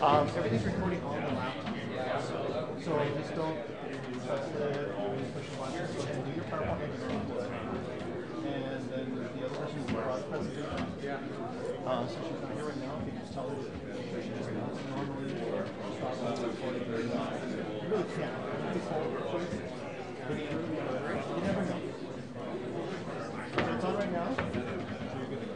Everything's recording on the laptop. So just don't press it, always push the button. Go ahead and do your PowerPoint and then the other person will broad presentation. So she's not here right now. You can just tell her that she just wants to normally stop recording. You really can't. But you never know. So it's on right now. So you're good to go.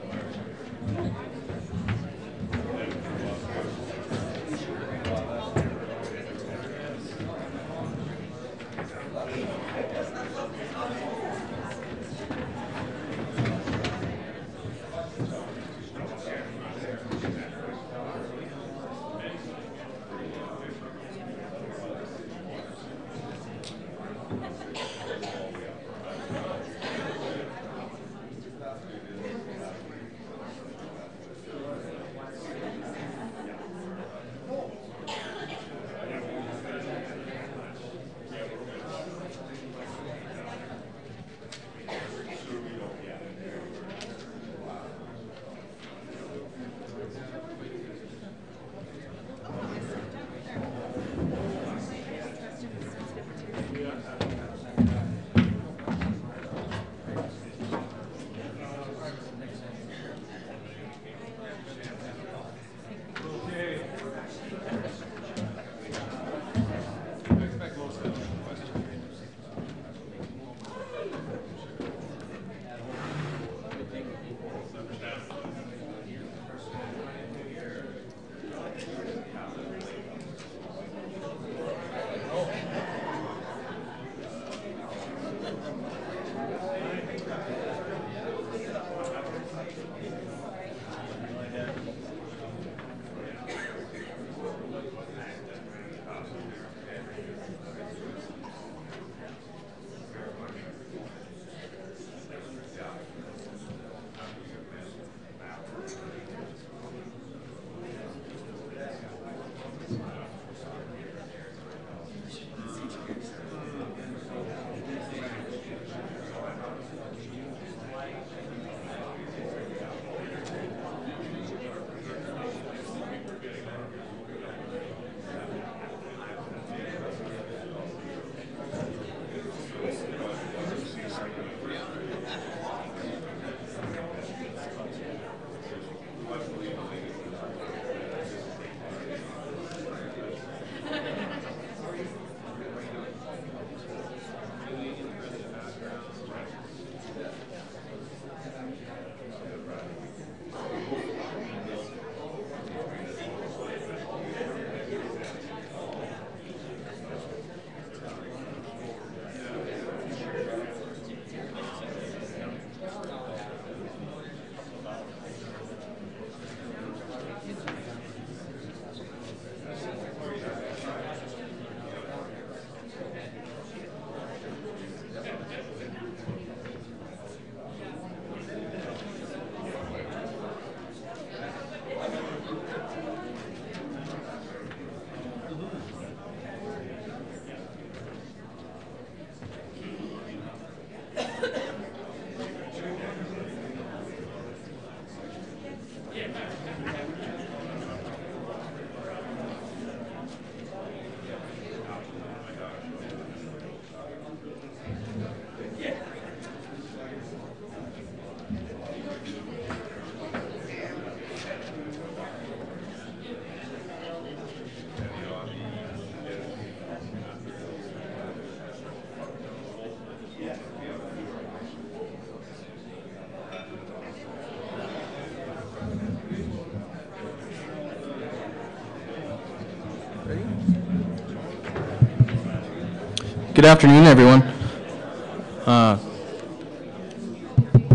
Good afternoon, everyone.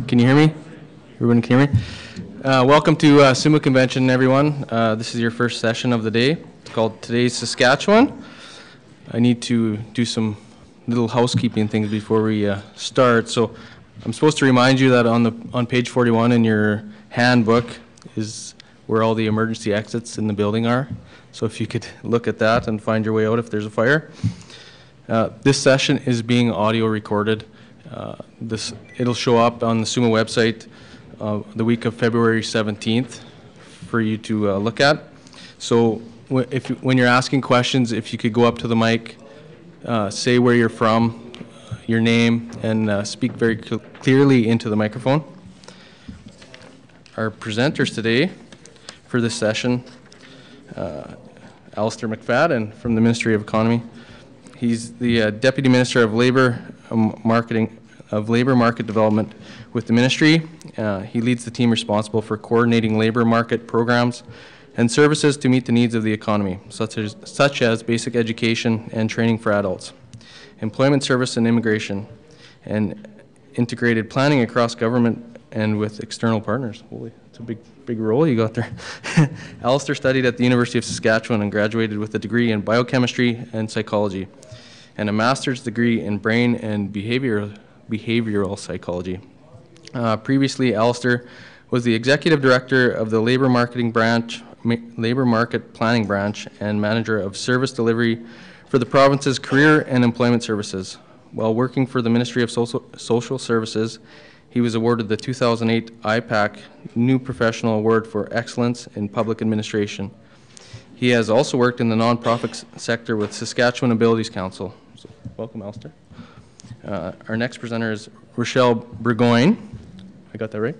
Can you hear me? Everyone can hear me? Welcome to SUMA Convention, everyone. This is your first session of the day. It's called Today's Saskatchewan. I need to do some little housekeeping things before we start. So I'm supposed to remind you that on page 41 in your handbook is where all the emergency exits in the building are. So if you could look at that and find your way out if there's a fire. This session is being audio recorded. It'll show up on the SUMA website the week of February 17th for you to look at. So when you're asking questions, if you could go up to the mic, say where you're from, your name, and speak very clearly into the microphone. Our presenters today for this session, Alistair McFadden from the Ministry of Economy. He's the Deputy Minister of Labor Market Development with the Ministry. He leads the team responsible for coordinating labor market programs and services to meet the needs of the economy, such as basic education and training for adults, employment service and immigration, and integrated planning across government and with external partners. Holy, it's a big role you got there. Alistair studied at the University of Saskatchewan and graduated with a degree in biochemistry and psychology, and a master's degree in brain and behavioral psychology. Previously, Alistair was the executive director of the Labor Market Planning Branch and manager of service delivery for the province's career and employment services. While working for the Ministry of Social Services, he was awarded the 2008 IPAC New Professional Award for Excellence in Public Administration. He has also worked in the nonprofit sector with Saskatchewan Abilities Council. So, welcome, Alistair. Our next presenter is Rochelle Burgoyne. I got that right?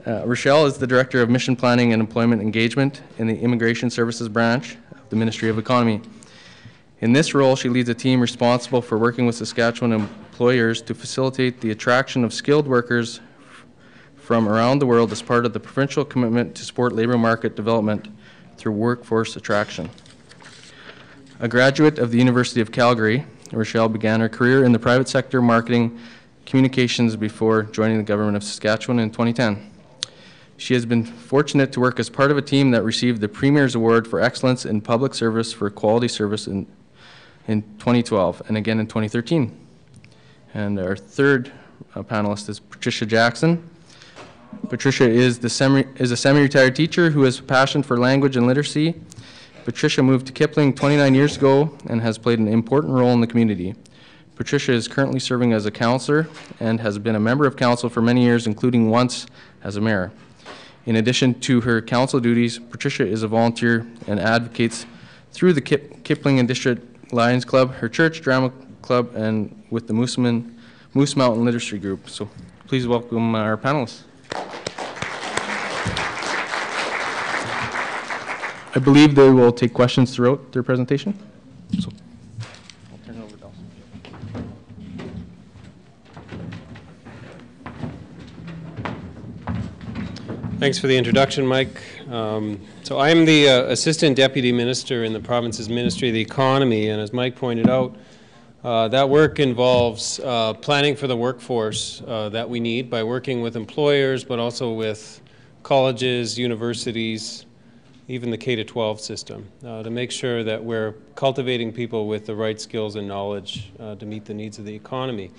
Rochelle is the Director of Mission Planning and Employment Engagement in the Immigration Services Branch of the Ministry of Economy. In this role, she leads a team responsible for working with Saskatchewan employers to facilitate the attraction of skilled workers from around the world as part of the provincial commitment to support labor market development through workforce attraction. A graduate of the University of Calgary, Rochelle began her career in the private sector marketing communications before joining the Government of Saskatchewan in 2010. She has been fortunate to work as part of a team that received the Premier's Award for Excellence in Public Service for Quality Service in 2012 and again in 2013. And our third panelist is Patricia Jackson. Patricia is a semi-retired teacher who has a passion for language and literacy. Patricia moved to Kipling 29 years ago and has played an important role in the community. Patricia is currently serving as a councillor and has been a member of council for many years, including once as a mayor. In addition to her council duties, Patricia is a volunteer and advocates through the Kipling and District Lions Club, her church, drama club, and with the Moose Mountain Literacy Group. So please welcome our panelists. I believe they will take questions throughout their presentation. So I'll turn it over to Elsa. Thanks for the introduction, Mike. So I am the Assistant Deputy Minister in the province's Ministry of the Economy, and as Mike pointed out, that work involves planning for the workforce that we need by working with employers, but also with colleges, universities, even the K-12 system, to make sure that we're cultivating people with the right skills and knowledge to meet the needs of the economy.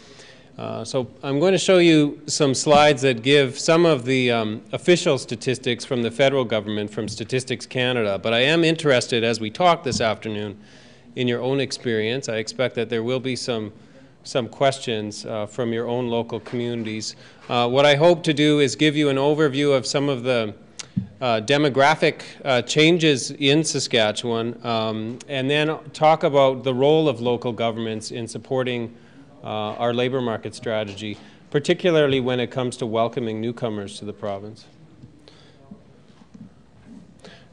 So I'm going to show you some slides that give some of the official statistics from the federal government, from Statistics Canada, but I am interested, as we talk this afternoon, in your own experience. I expect that there will be some questions from your own local communities. What I hope to do is give you an overview of some of the demographic changes in Saskatchewan, and then talk about the role of local governments in supporting our labor market strategy, particularly when it comes to welcoming newcomers to the province.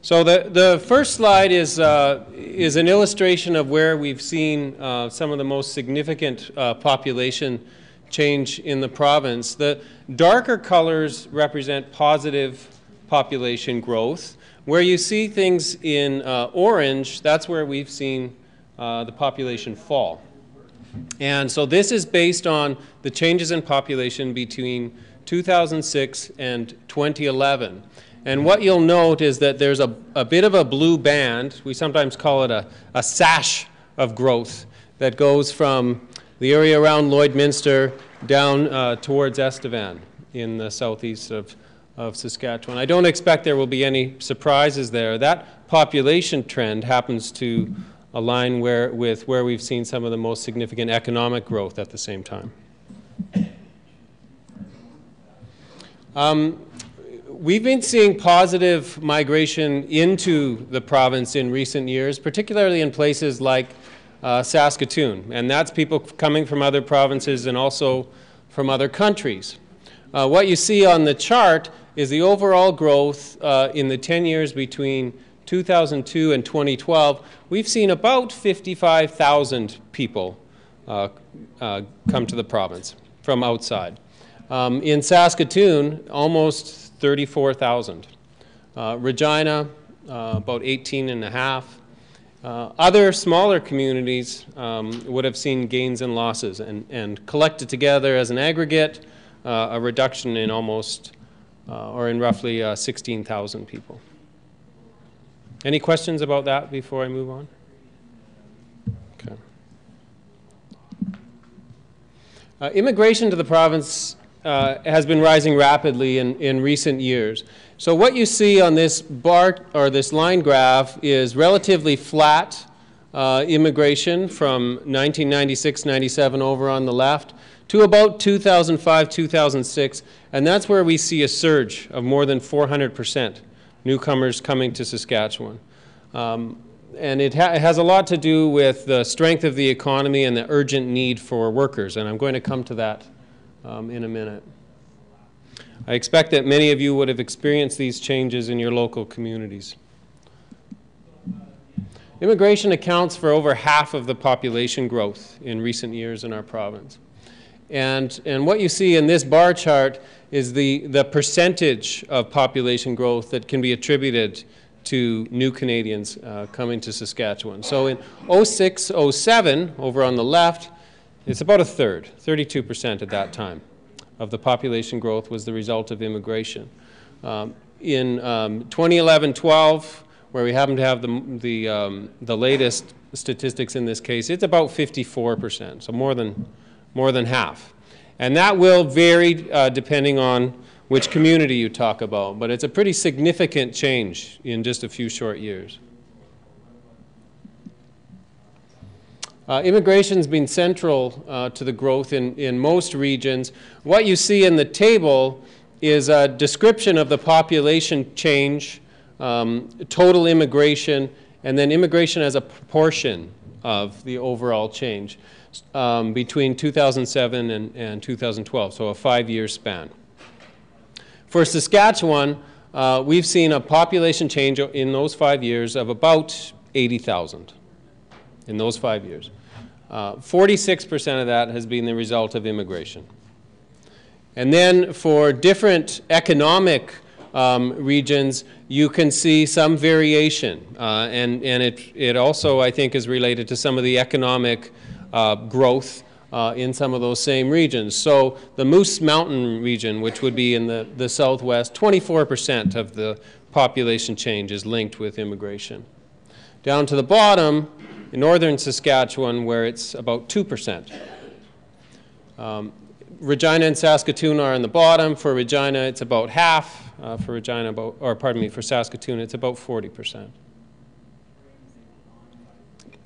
So the first slide is an illustration of where we've seen some of the most significant population change in the province. The darker colors represent positive population growth. Where you see things in orange, that's where we've seen the population fall. And so this is based on the changes in population between 2006 and 2011. And what you'll note is that there's a bit of a blue band. We sometimes call it a sash of growth that goes from the area around Lloydminster down towards Estevan in the southeast of Saskatchewan. I don't expect there will be any surprises there. That population trend happens to align with where we've seen some of the most significant economic growth at the we've been seeing positive migration into the province in recent years, particularly in places like Saskatoon, and that's people coming from other provinces and also from other countries. What you see on the chart is the overall growth in the 10 years between 2002 and 2012. We've seen about 55,000 people come to the province from outside. In Saskatoon, almost 34,000. Regina, about 18 and a half. Other smaller communities would have seen gains and losses, and collected together as an aggregate, a reduction in almost, or in roughly 16,000 people. Any questions about that before I move on? Okay. Immigration to the province has been rising rapidly in recent years. So what you see on this bar, or this line graph, is relatively flat immigration from 1996-97 over on the left to about 2005, 2006, and that's where we see a surge of more than 400% newcomers coming to Saskatchewan. And it has a lot to do with the strength of the economy and the urgent need for workers, and I'm going to come to that in a minute. I expect that many of you would have experienced these changes in your local communities. Immigration accounts for over half of the population growth in recent years in our province. And what you see in this bar chart is the percentage of population growth that can be attributed to new Canadians coming to Saskatchewan. So in 06-07, over on the left, it's about a third, 32% at that time of the population growth was the result of immigration. In 2011-12, where we happen to have the latest statistics in this case, it's about 54%, so more than half. And that will vary depending on which community you talk about, but it's a pretty significant change in just a few short years. Immigration's been central to the growth in most regions. What you see in the table is a description of the population change, total immigration, and then immigration as a proportion of the overall change between 2007 and 2012, so a 5-year span. For Saskatchewan, we've seen a population change in those 5 years of about 80,000 in those 5 years. 46% of that has been the result of immigration. And then for different economic regions, you can see some variation. And it also, I think, is related to some of the economic growth in some of those same regions. So the Moose Mountain region, which would be in the southwest, 24% of the population change is linked with immigration. Down to the bottom, in northern Saskatchewan, where it's about 2%. Regina and Saskatoon are on the bottom. For Regina, it's about half. For Saskatoon, it's about 40%.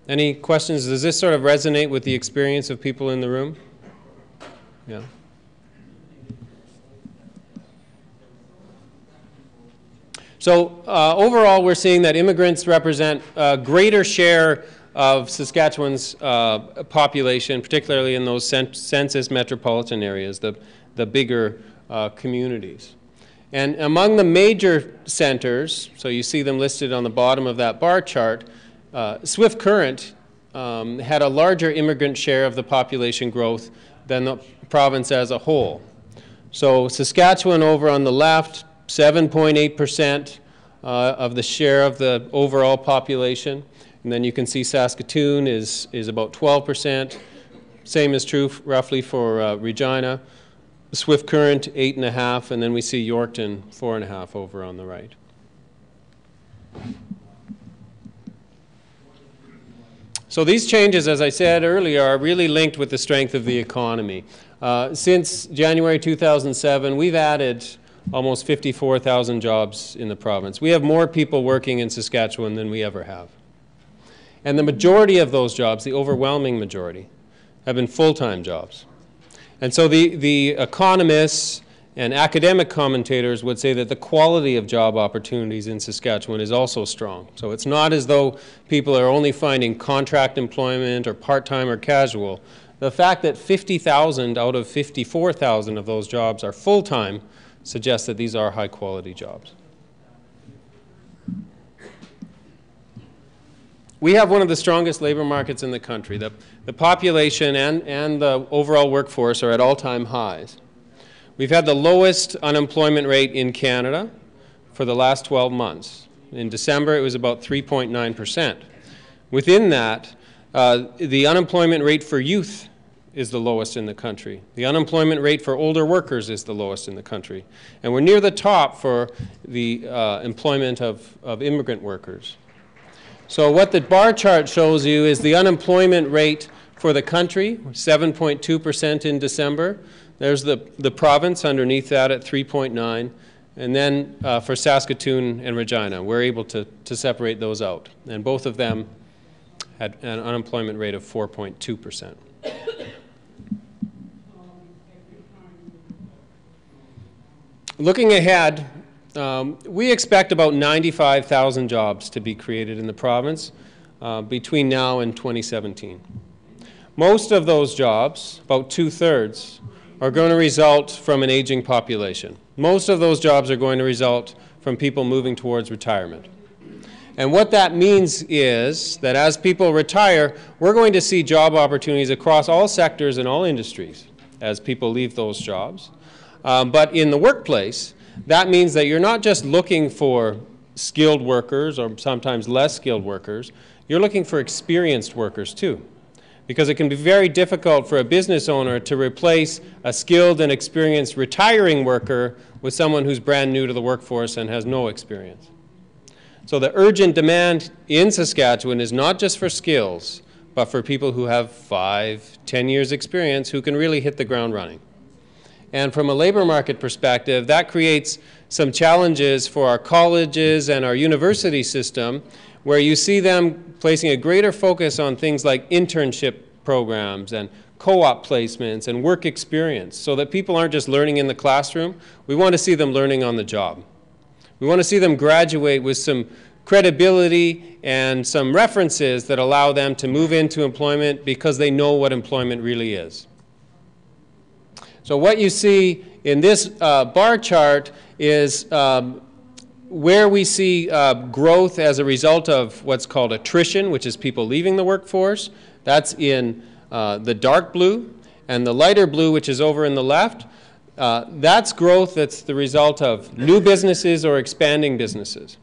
Any questions? Does this sort of resonate with the experience of people in the room? Yeah. So overall, we're seeing that immigrants represent a greater share of Saskatchewan's population, particularly in those census metropolitan areas, the bigger communities. And among the major centers, so you see them listed on the bottom of that bar chart, Swift Current had a larger immigrant share of the population growth than the province as a whole. So Saskatchewan over on the left, 7.8% of the share of the overall population. And then you can see Saskatoon is about 12%. Same is true roughly for Regina. Swift Current, 8.5%, and then we see Yorkton, 4.5% over on the right. So these changes, as I said earlier, are really linked with the strength of the economy. Since January 2007, we've added almost 54,000 jobs in the province. We have more people working in Saskatchewan than we ever have. And the majority of those jobs, the overwhelming majority, have been full-time jobs. And so the economists And academic commentators would say that the quality of job opportunities in Saskatchewan is also strong. So it's not as though people are only finding contract employment or part-time or casual. The fact that 50,000 out of 54,000 of those jobs are full-time suggests that these are high-quality jobs. We have one of the strongest labor markets in the country. The population and the overall workforce are at all-time highs. We've had the lowest unemployment rate in Canada for the last 12 months. In December, it was about 3.9%. Within that, the unemployment rate for youth is the lowest in the country. The unemployment rate for older workers is the lowest in the country. And we're near the top for the employment of immigrant workers. So what the bar chart shows you is the unemployment rate for the country, 7.2% in December. There's the province underneath that at 3.9. And then for Saskatoon and Regina, we're able to separate those out. And both of them had an unemployment rate of 4.2%. Looking ahead, we expect about 95,000 jobs to be created in the province between now and 2017. Most of those jobs, about 2/3, are going to result from an aging population. Most of those jobs are going to result from people moving towards retirement. And what that means is that as people retire, we're going to see job opportunities across all sectors and all industries as people leave those jobs. But in the workplace, that means that you're not just looking for skilled workers or sometimes less skilled workers, you're looking for experienced workers too. Because it can be very difficult for a business owner to replace a skilled and experienced retiring worker with someone who's brand new to the workforce and has no experience. So the urgent demand in Saskatchewan is not just for skills, but for people who have 5, 10 years experience who can really hit the ground running. And from a labor market perspective, that creates some challenges for our colleges and our university system, where you see them placing a greater focus on things like internship programs and co-op placements and work experience, so that people aren't just learning in the classroom. We want to see them learning on the job. We want to see them graduate with some credibility and some references that allow them to move into employment because they know what employment really is. So what you see in this bar chart is where we see growth as a result of what's called attrition, which is people leaving the workforce. That's in the dark blue. And the lighter blue, which is over in the left, that's growth that's the result of new businesses or expanding businesses.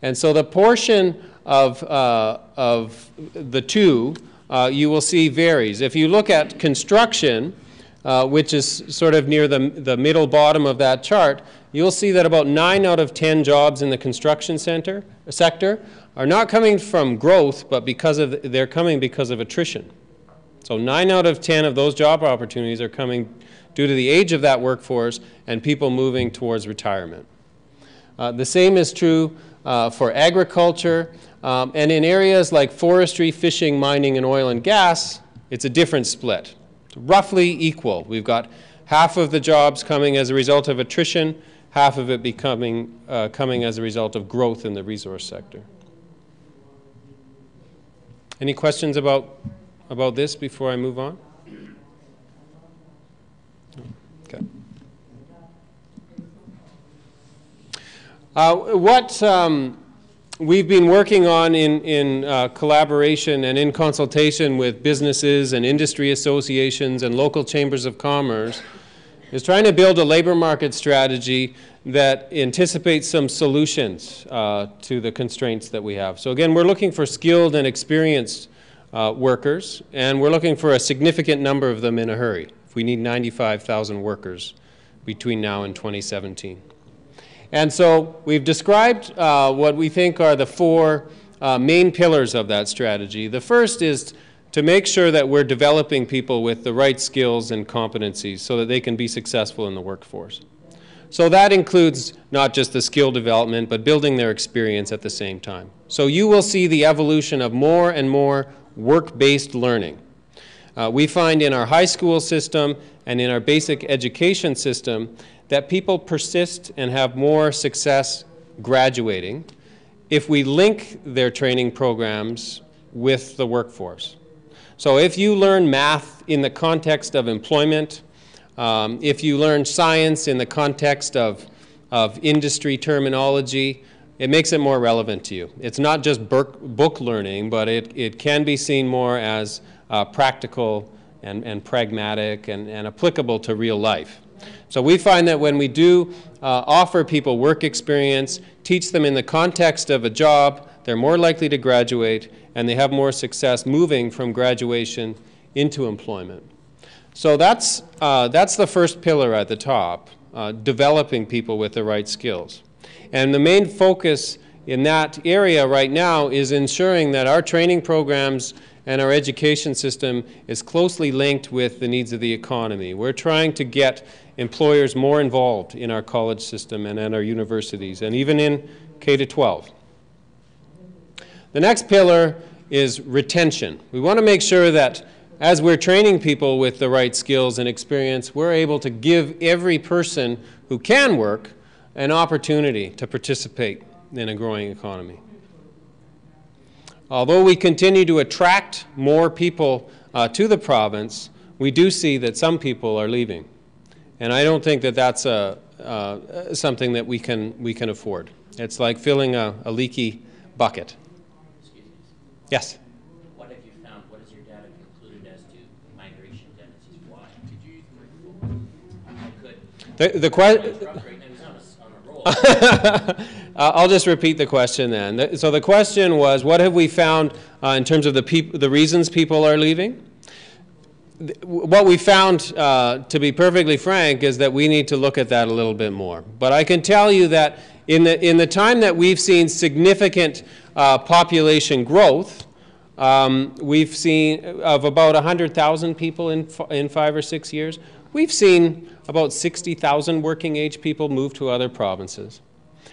And so the portion of the two you will see varies. If you look at construction, which is sort of near the middle bottom of that chart, you'll see that about 9 out of 10 jobs in the construction sector are not coming from growth, but they're coming because of attrition. So 9 out of 10 of those job opportunities are coming due to the age of that workforce and people moving towards retirement. The same is true for agriculture, and in areas like forestry, fishing, mining, and oil and gas, it's a different split. Roughly equal. We've got half of the jobs coming as a result of attrition, half of it coming as a result of growth in the resource sector. Any questions about this before I move on? Okay. What we've been working on in collaboration and in consultation with businesses and industry associations and local chambers of commerce is trying to build a labor market strategy that anticipates some solutions to the constraints that we have. So again, we're looking for skilled and experienced workers, and we're looking for a significant number of them in a hurry. If we need 95,000 workers between now and 2017. And so we've described what we think are the 4 main pillars of that strategy. The first is to make sure that we're developing people with the right skills and competencies so that they can be successful in the workforce. So that includes not just the skill development, but building their experience at the same time. So you will see the evolution of more and more work-based learning. We find in our high school system and in our basic education system that people persist and have more success graduating if we link their training programs with the workforce. So if you learn math in the context of employment, if you learn science in the context of industry terminology, it makes it more relevant to you. It's not just book learning, but it can be seen more as practical and pragmatic and applicable to real life. So we find that when we do offer people work experience, teach them in the context of a job, they're more likely to graduate and they have more success moving from graduation into employment. So that's the first pillar at the top, developing people with the right skills. And the main focus in that area right now is ensuring that our training programs and our education system is closely linked with the needs of the economy. We're trying to get employers more involved in our college system and at our universities, and even in K-12. The next pillar is retention. We want to make sure that as we're training people with the right skills and experience, we're able to give every person who can work an opportunity to participate in a growing economy. Although we continue to attract more people to the province, we do see that some people are leaving. And I don't think that that's something that we can afford. It's like filling a leaky bucket. Excuse me. Yes? What have you found? What has your data concluded as to migration tendencies? Why? Could you use the microphone? I could. The question. I'll just repeat the question then. So the question was, what have we found in terms of the reasons people are leaving? What we found, to be perfectly frank, is that we need to look at that a little bit more. But I can tell you that in the time that we've seen significant population growth, we've seen of about 100,000 people in 5 or 6 years, we've seen about 60,000 working age people move to other provinces.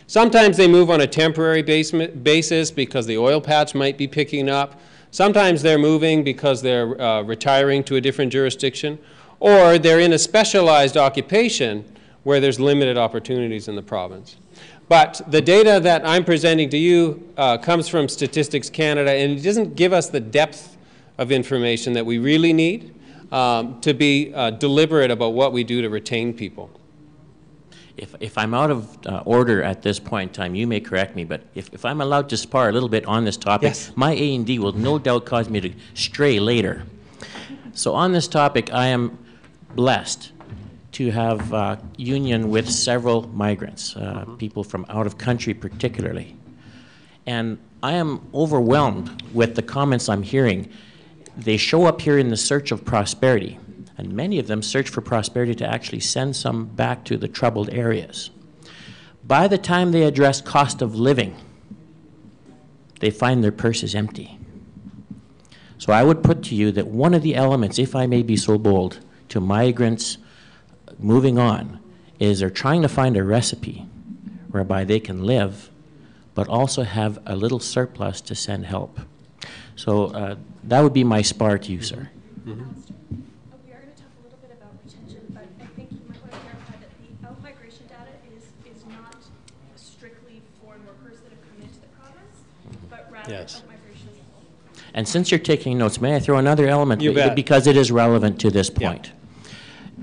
Sometimes they move on a temporary basis because the oil patch might be picking up. Sometimes they're moving because they're retiring to a different jurisdiction, or they're in a specialized occupation where there's limited opportunities in the province. But the data that I'm presenting to you comes from Statistics Canada, and it doesn't give us the depth of information that we really need to be deliberate about what we do to retain people. If I'm out of order at this point in time, you may correct me, but if I'm allowed to spar a little bit on this topic, yes. My A&D will no doubt cause me to stray later. So on this topic, I am blessed to have union with several migrants, people from out of country particularly. And I am overwhelmed with the comments I'm hearing. They show up here in the search of prosperity. And many of them search for prosperity to actually send some back to the troubled areas. By the time they address cost of living, they find their purse is empty. So I would put to you that one of the elements, if I may be so bold, to migrants moving on, is they're trying to find a recipe whereby they can live, but also have a little surplus to send help. So that would be my spar to you, sir. Mm-hmm. Yes. And since you're taking notes, may I throw another element? You bet. Because it is relevant to this point. Yeah.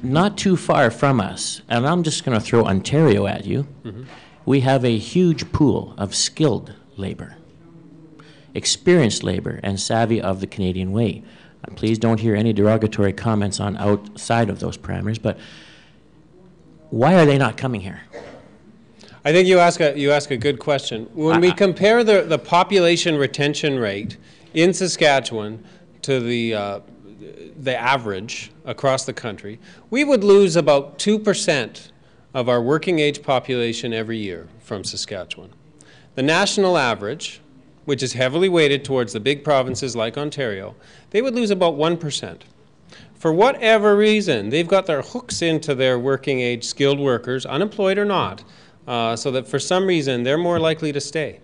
Not too far from us, and I'm just going to throw Ontario at you, we have a huge pool of skilled labor, experienced labor, and savvy of the Canadian way. And please don't hear any derogatory comments on outside of those parameters, but why are they not coming here? I think you ask a good question. When we compare the population retention rate in Saskatchewan to the average across the country, we would lose about 2% of our working age population every year from Saskatchewan. The national average, which is heavily weighted towards the big provinces like Ontario, they would lose about 1%. For whatever reason, they've got their hooks into their working age skilled workers, unemployed or not, so that for some reason they're more likely to stay.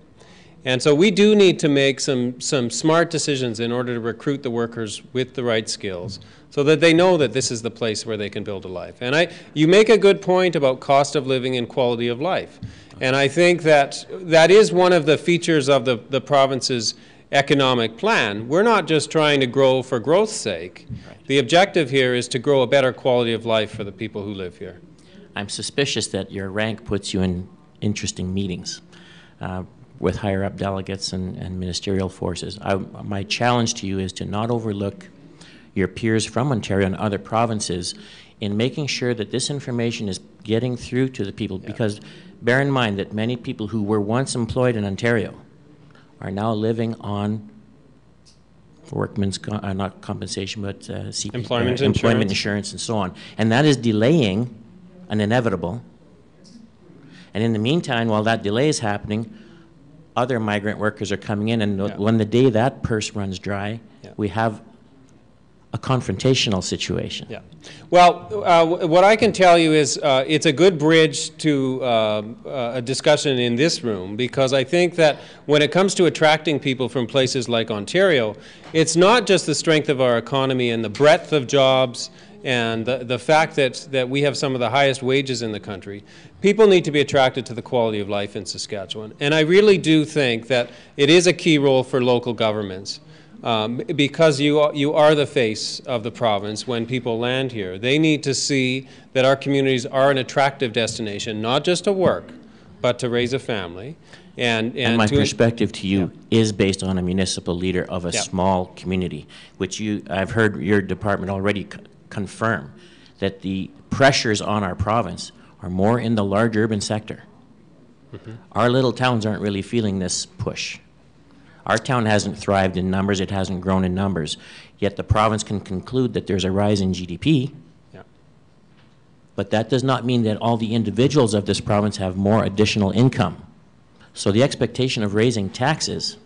And so we do need to make some smart decisions in order to recruit the workers with the right skills so that they know that this is the place where they can build a life. And you make a good point about cost of living and quality of life. And I think that is one of the features of the province's economic plan. We're not just trying to grow for growth's sake. Right. The objective here is to grow a better quality of life for the people who live here. I'm suspicious that your rank puts you in interesting meetings with higher up delegates and ministerial forces. My challenge to you is to not overlook your peers from Ontario and other provinces in making sure that this information is getting through to the people, because bear in mind that many people who were once employed in Ontario are now living on workman's, not compensation, but employment insurance and so on. And that is delaying an inevitable. And in the meantime, while that delay is happening, other migrant workers are coming in, and when the day that purse runs dry, we have a confrontational situation. Yeah. Well, what I can tell you is it's a good bridge to a discussion in this room, because I think that when it comes to attracting people from places like Ontario, it's not just the strength of our economy and the breadth of jobs and the fact that we have some of the highest wages in the country. People need to be attracted to the quality of life in Saskatchewan. And I really do think that it is a key role for local governments. Because you are the face of the province when people land here. They need to see that our communities are an attractive destination, not just to work, but to raise a family. And my perspective to you is based on a municipal leader of a small community, which I've heard your department already confirm that the pressures on our province are more in the large urban sector. Mm-hmm. Our little towns aren't really feeling this push. Our town hasn't thrived in numbers, it hasn't grown in numbers, yet the province can conclude that there's a rise in GDP, but that does not mean that all the individuals of this province have more additional income. So the expectation of raising taxes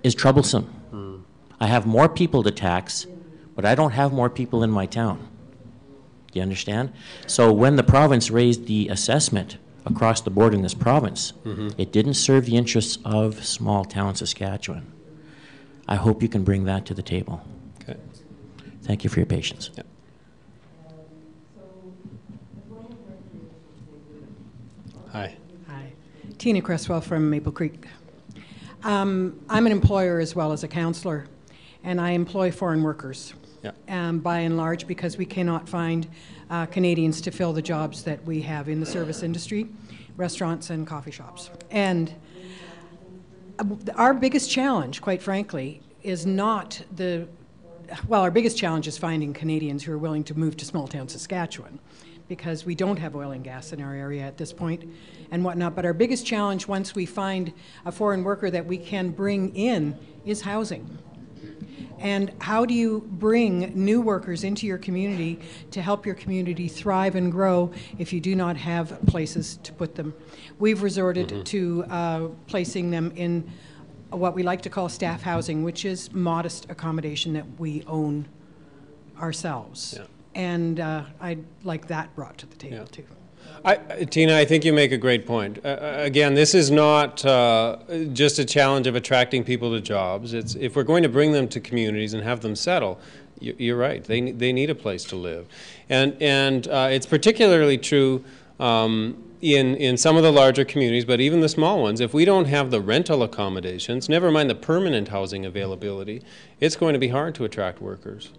is troublesome. I have more people to tax, but I don't have more people in my town. Do you understand? So when the province raised the assessment across the board in this province, it didn't serve the interests of small town Saskatchewan. I hope you can bring that to the table. Okay. Thank you for your patience. Yep. Hi. Hi. Tina Cresswell from Maple Creek. I'm an employer as well as a councillor, and I employ foreign workers. By and large, because we cannot find Canadians to fill the jobs that we have in the service industry, restaurants and coffee shops. And our biggest challenge, quite frankly, is not our biggest challenge is finding Canadians who are willing to move to small town Saskatchewan, because we don't have oil and gas in our area at this point and whatnot. But our biggest challenge, once we find a foreign worker that we can bring in, is housing. And how do you bring new workers into your community to help your community thrive and grow if you do not have places to put them? We've resorted to placing them in what we like to call staff housing, which is modest accommodation that we own ourselves. Yeah. And I'd like that brought to the table too. Tina, I think you make a great point. Again, this is not just a challenge of attracting people to jobs. It's if we're going to bring them to communities and have them settle, you're right. They need a place to live, and it's particularly true in some of the larger communities, but even the small ones. If we don't have the rental accommodations, never mind the permanent housing availability, it's going to be hard to attract workers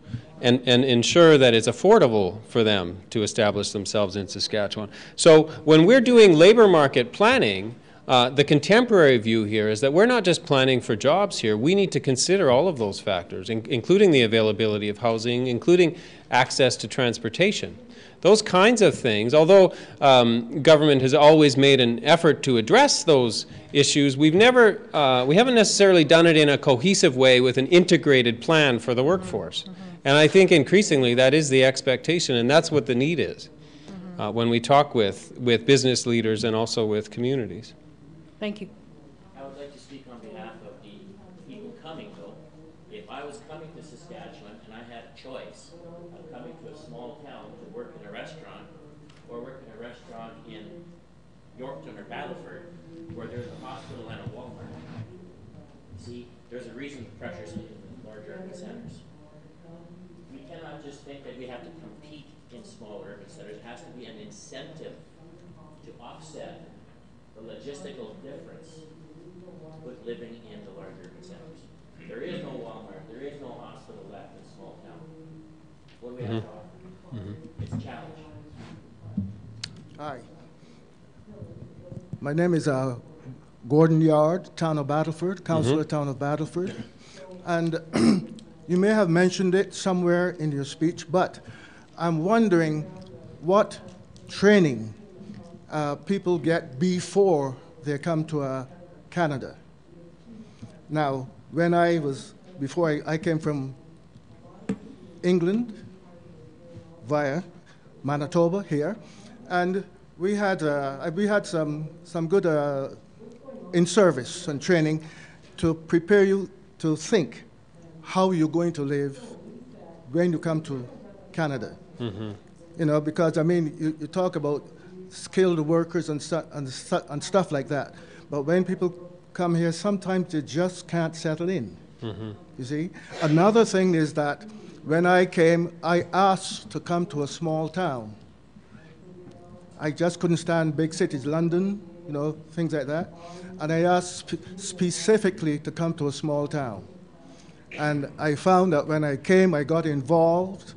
and ensure that it's affordable for them to establish themselves in Saskatchewan. So when we're doing labor market planning, the contemporary view here is that we're not just planning for jobs here. We need to consider all of those factors, including the availability of housing, including access to transportation. Those kinds of things, although government has always made an effort to address those issues, we haven't necessarily done it in a cohesive way with an integrated plan for the workforce. And I think increasingly that is the expectation, and that's what the need is when we talk with business leaders and also with communities. Thank you. I would like to speak on behalf of the people coming, though. If I was coming to Saskatchewan and I had a choice of coming to a small town to work in a restaurant or work in a restaurant in Yorkton or Battleford where there's a hospital and a Walmart, See, there's a reason the pressure's in the larger urban centers. We cannot just think that we have to compete in small urban centers. It has to be an incentive to offset the logistical difference with living in the larger urban centers. There is no Walmart, there is no hospital left in small town. What do we have to offer? It's a challenge. Hi. My name is Gordon Yard, Town of Battleford, Councillor, Town of Battleford. And you may have mentioned it somewhere in your speech, but I'm wondering what training people get before they come to Canada. Now, before I came from England via Manitoba here, and we had some good in-service and training to prepare you to think how you're going to live when you come to Canada. You know, because I mean, you talk about skilled workers and stuff like that, but when people come here, sometimes they just can't settle in. You see? Another thing is that when I came, I asked to come to a small town. I just couldn't stand big cities, London, you know, things like that. And I asked specifically to come to a small town. And I found that when I came, I got involved.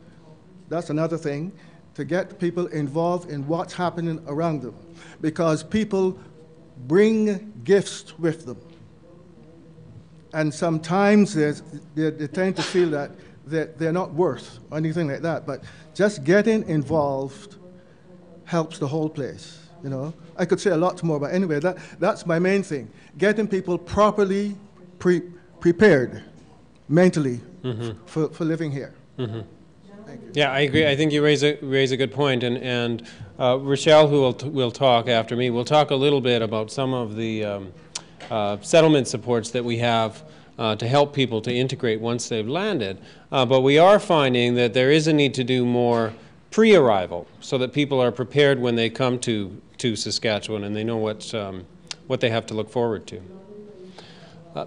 That's another thing, to get people involved in what's happening around them. Because people bring gifts with them. And sometimes they tend to feel that they're not worth or anything like that. But just getting involved helps the whole place, you know. I could say a lot more, but anyway, that's my main thing. Getting people properly prepared mentally for living here. Thank you. Yeah, I agree. I think you raise a good point, and Rochelle, who will talk after me, will talk a little bit about some of the settlement supports that we have to help people to integrate once they've landed. But we are finding that there is a need to do more pre-arrival, so that people are prepared when they come to Saskatchewan and they know what they have to look forward to.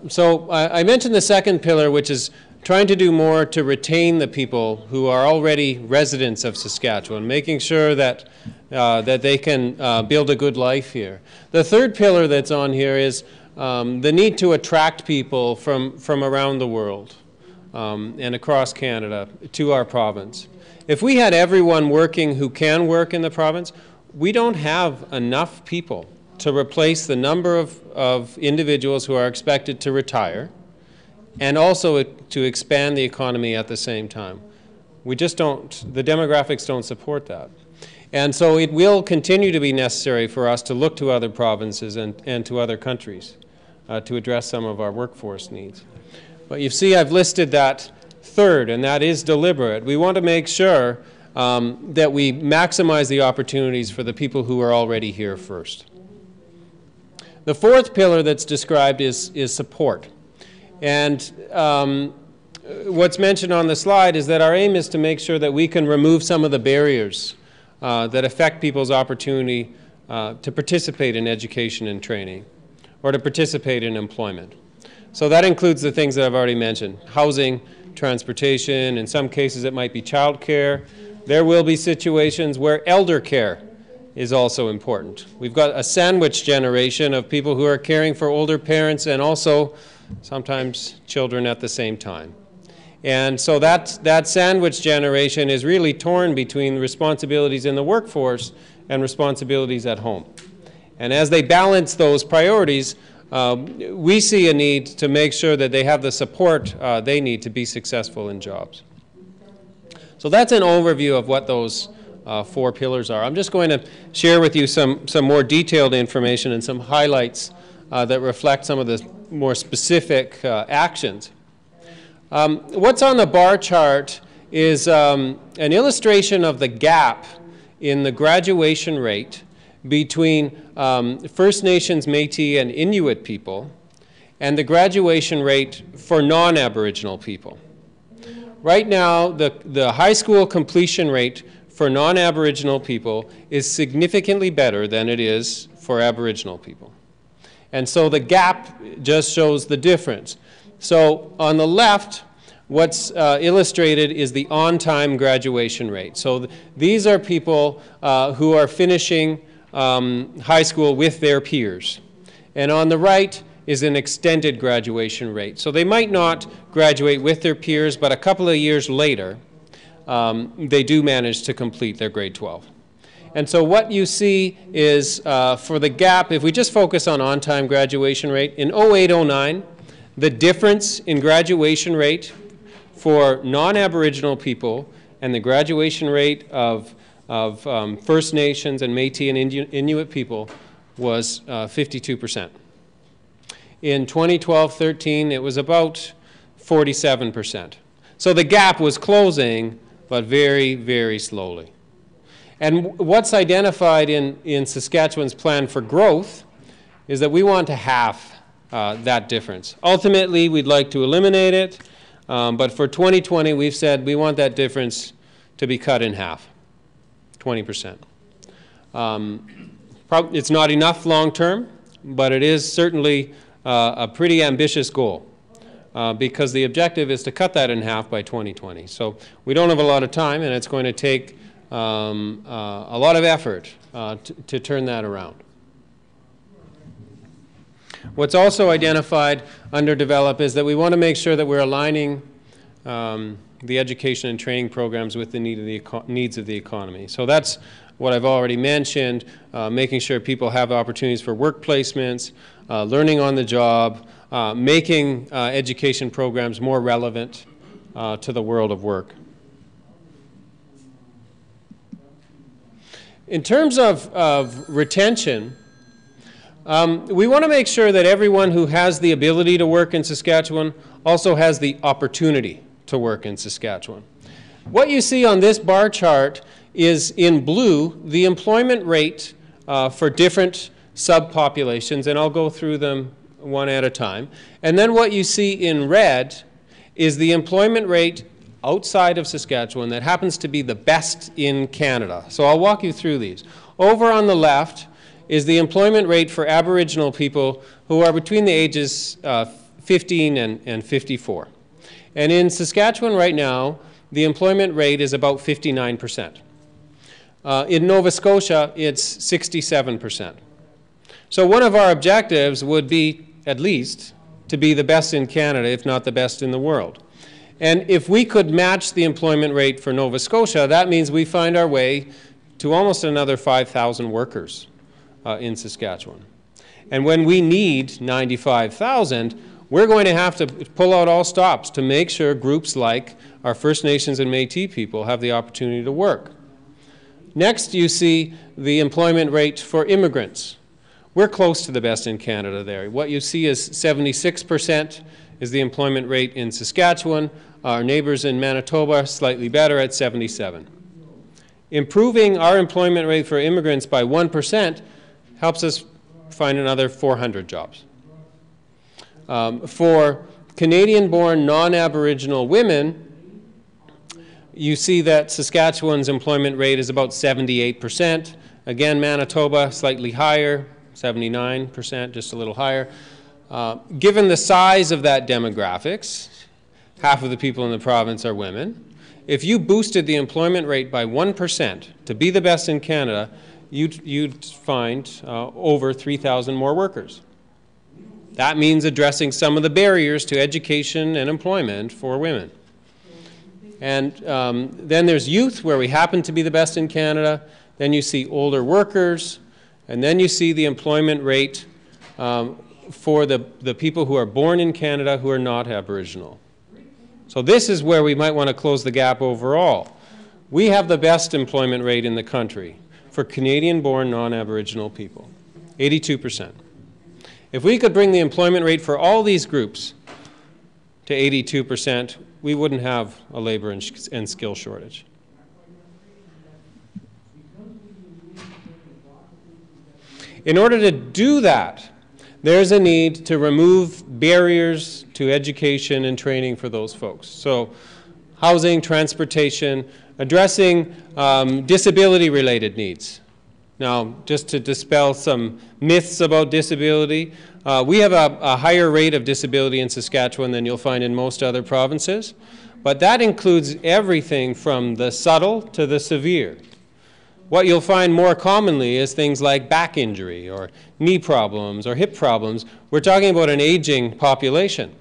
So I mentioned the second pillar, which is trying to do more to retain the people who are already residents of Saskatchewan, making sure that they can build a good life here. The third pillar that's on here is the need to attract people from around the world and across Canada to our province. If we had everyone working who can work in the province, we don't have enough people to replace the number of individuals who are expected to retire, and also to expand the economy at the same time. We just don't, the demographics don't support that. And so it will continue to be necessary for us to look to other provinces and to other countries to address some of our workforce needs. But you see, I've listed that third, and that is deliberate. We want to make sure that we maximize the opportunities for the people who are already here first. The fourth pillar that's described is support. And what's mentioned on the slide is that our aim is to make sure that we can remove some of the barriers that affect people's opportunity to participate in education and training, or to participate in employment. So that includes the things that I've already mentioned: housing, transportation, in some cases it might be childcare. There will be situations where elder care is also important. We've got a sandwich generation of people who are caring for older parents and also sometimes children at the same time. And so that sandwich generation is really torn between responsibilities in the workforce and responsibilities at home. And as they balance those priorities, we see a need to make sure that they have the support they need to be successful in jobs. So that's an overview of what those four pillars are. I'm just going to share with you some more detailed information and some highlights that reflect some of the more specific actions. What's on the bar chart is an illustration of the gap in the graduation rate between First Nations, Métis, and Inuit people and the graduation rate for non-Aboriginal people. Right now, the high school completion rate for non-Aboriginal people is significantly better than it is for Aboriginal people. And so the gap just shows the difference. So on the left, what's illustrated is the on-time graduation rate. So these are people who are finishing high school with their peers. And on the right is an extended graduation rate. So they might not graduate with their peers, but a couple of years later, they do manage to complete their grade 12. And so what you see is for the gap, if we just focus on-time graduation rate, in 08-09, the difference in graduation rate for non-Aboriginal people and the graduation rate of First Nations and Métis and Inuit people was 52%. In 2012-13, it was about 47%. So the gap was closing, but very, very slowly. And what's identified in Saskatchewan's plan for growth is that we want to halve that difference. Ultimately, we'd like to eliminate it, but for 2020, we've said we want that difference to be cut in half, 20%. It's not enough long term, but it is certainly a pretty ambitious goal because the objective is to cut that in half by 2020. So we don't have a lot of time, and it's going to take a lot of effort to turn that around. What's also identified under develop is that we want to make sure that we're aligning the education and training programs with the needs of the economy. So that's what I've already mentioned, making sure people have opportunities for work placements, learning on the job, making education programs more relevant to the world of work. In terms of retention, we want to make sure that everyone who has the ability to work in Saskatchewan also has the opportunity to work in Saskatchewan. What you see on this bar chart is in blue the employment rate for different subpopulations, and I'll go through them one at a time. And then what you see in red is the employment rate outside of Saskatchewan that happens to be the best in Canada. So I'll walk you through these. Over on the left is the employment rate for Aboriginal people who are between the ages 15 and 54. And in Saskatchewan right now, the employment rate is about 59%. In Nova Scotia, it's 67%. So one of our objectives would be, at least, to be the best in Canada, if not the best in the world. And if we could match the employment rate for Nova Scotia, that means we find our way to almost another 5,000 workers in Saskatchewan. And when we need 95,000, we're going to have to pull out all stops to make sure groups like our First Nations and Métis people have the opportunity to work. Next, you see the employment rate for immigrants. We're close to the best in Canada there. What you see is 76% is the employment rate in Saskatchewan. Our neighbors in Manitoba are slightly better at 77. Improving our employment rate for immigrants by 1% helps us find another 400 jobs. For Canadian-born non-Aboriginal women, you see that Saskatchewan's employment rate is about 78%. Again, Manitoba, slightly higher, 79%, just a little higher. Given the size of that demographics, half of the people in the province are women. If you boosted the employment rate by 1% to be the best in Canada, you'd find over 3,000 more workers. That means addressing some of the barriers to education and employment for women. And then there's youth, where we happen to be the best in Canada. Then you see older workers. And then you see the employment rate for the people who are born in Canada who are not Aboriginal. So this is where we might want to close the gap overall. We have the best employment rate in the country for Canadian-born non-Aboriginal people, 82%. If we could bring the employment rate for all these groups to 82%, we wouldn't have a labor and skill shortage. In order to do that, there's a need to remove barriers to education and training for those folks. So housing, transportation, addressing disability-related needs. Now, just to dispel some myths about disability, we have a higher rate of disability in Saskatchewan than you'll find in most other provinces, but that includes everything from the subtle to the severe. What you'll find more commonly is things like back injury or knee problems or hip problems. We're talking about an aging population.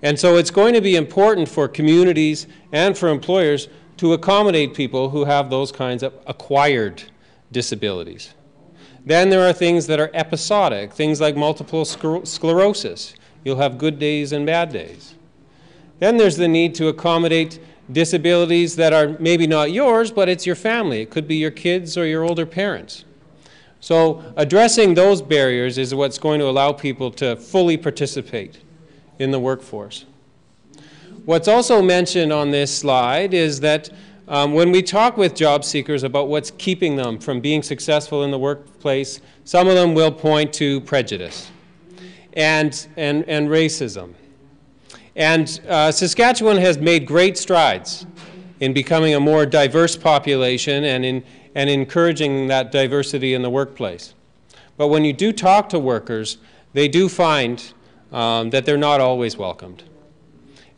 And so it's going to be important for communities and for employers to accommodate people who have those kinds of acquired disabilities. Then there are things that are episodic, things like multiple sclerosis. You'll have good days and bad days. Then there's the need to accommodate disabilities that are maybe not yours, but it's your family. It could be your kids or your older parents. So addressing those barriers is what's going to allow people to fully participate in the workforce. What's also mentioned on this slide is that when we talk with job seekers about what's keeping them from being successful in the workplace, some of them will point to prejudice and racism. And Saskatchewan has made great strides in becoming a more diverse population and in encouraging that diversity in the workplace. But when you do talk to workers, they do find that they're not always welcomed.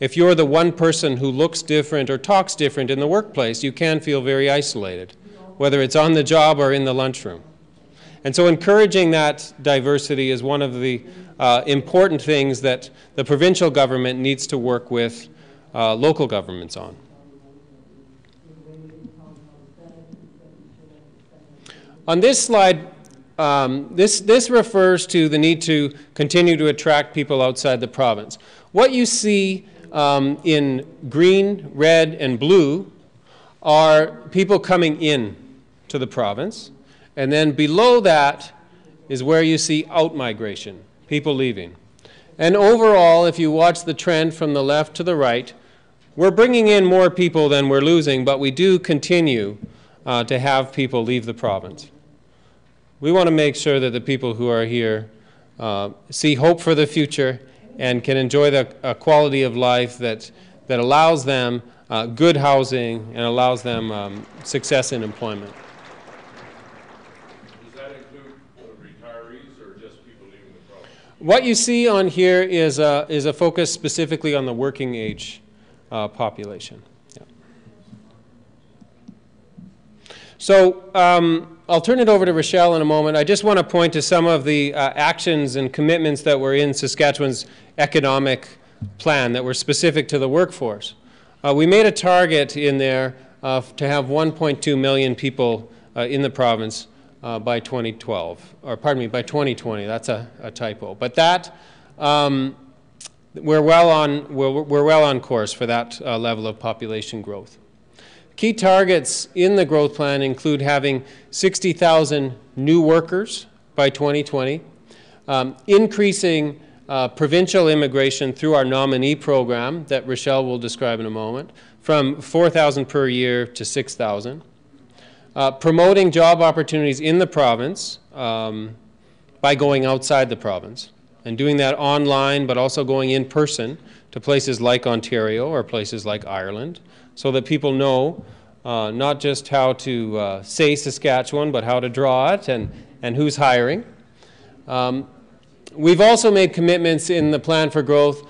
If you're the one person who looks different or talks different in the workplace, you can feel very isolated, whether it's on the job or in the lunchroom. And so encouraging that diversity is one of the important things that the provincial government needs to work with local governments on. On this slide, this refers to the need to continue to attract people outside the province. What you see in green, red, and blue are people coming in to the province. And then below that is where you see out-migration, people leaving. And overall, if you watch the trend from the left to the right, we're bringing in more people than we're losing, but we do continue to have people leave the province. We want to make sure that the people who are here see hope for the future and can enjoy the quality of life that allows them good housing and allows them success in employment. Does that include retirees or just people leaving the province? What you see on here is a focus specifically on the working age population. Yeah. So I'll turn it over to Rochelle in a moment. I just want to point to some of the actions and commitments that were in Saskatchewan's economic plan that were specific to the workforce. We made a target in there to have 1.2 million people in the province by 2012, or pardon me, by 2020. That's a typo. But that we're well on course for that level of population growth. Key targets in the growth plan include having 60,000 new workers by 2020, increasing provincial immigration through our nominee program that Rochelle will describe in a moment, from 4,000 per year to 6,000, promoting job opportunities in the province by going outside the province, and doing that online, but also going in person to places like Ontario or places like Ireland, so that people know not just how to say Saskatchewan, but how to draw it and who's hiring. We've also made commitments in the plan for growth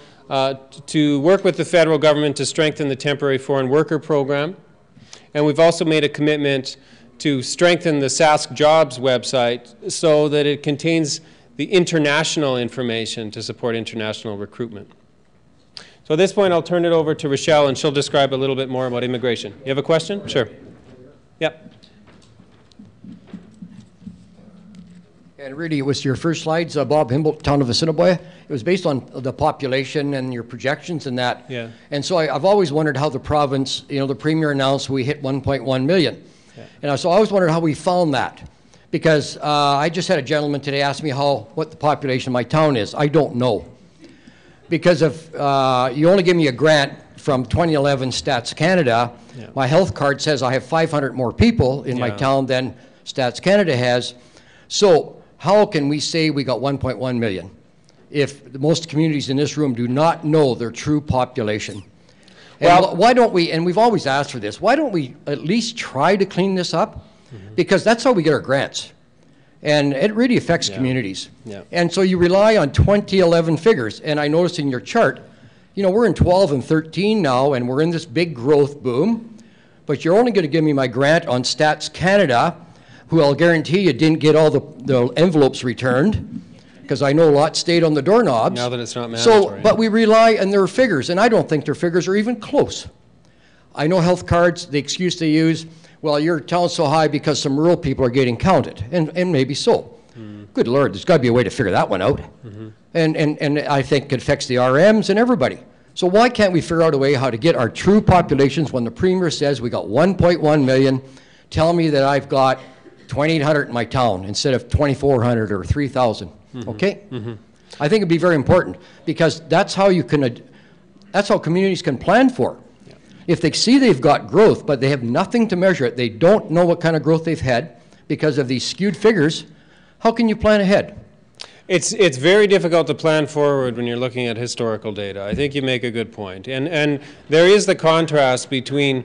to work with the federal government to strengthen the temporary foreign worker program. And we've also made a commitment to strengthen the Sask Jobs website so that it contains the international information to support international recruitment. So at this point, I'll turn it over to Rochelle, and she'll describe a little bit more about immigration. You have a question? Sure. Yep. And really, it was your first slides, Bob Himble, Town of Assiniboia. It was based on the population and your projections and that. Yeah. And so I've always wondered how the province, the Premier announced we hit 1.1 million. Yeah. And so I always wondered how we found that. Because I just had a gentleman today ask me what the population of my town is. I don't know. Because if you only give me a grant from 2011 Stats Canada, yeah. My health card says I have 500 more people in my town than Stats Canada has. So how can we say we got 1.1 million if most communities in this room do not know their true population? Well, why don't we, and we've always asked for this, why don't we at least try to clean this up? Mm-hmm. Because that's how we get our grants. And it really affects communities. Yeah. And so you rely on 2011 figures. And I noticed in your chart, you know, we're in 12 and 13 now, and we're in this big growth boom. But you're only going to give me my grant on Stats Canada, who I'll guarantee you didn't get all the envelopes returned, because I know a lot stayed on the doorknobs. Now that it's not mandatory. So, but we rely on their figures, and I don't think their figures are even close. I know health cards, the excuse they use, well, your town's so high because some rural people are getting counted, and maybe so. Good Lord, there's got to be a way to figure that one out. And I think it affects the RMs and everybody. So why can't we figure out a way how to get our true populations when the Premier says we got 1.1 million, tell me that I've got 2,800 in my town instead of 2,400 or 3,000, okay? I think it'd be very important, because that's how you can, that's how communities can plan for. If they see they've got growth, but they have nothing to measure it, they don't know what kind of growth they've had because of these skewed figures, how can you plan ahead? It's very difficult to plan forward when you're looking at historical data. I think you make a good point. And there is the contrast between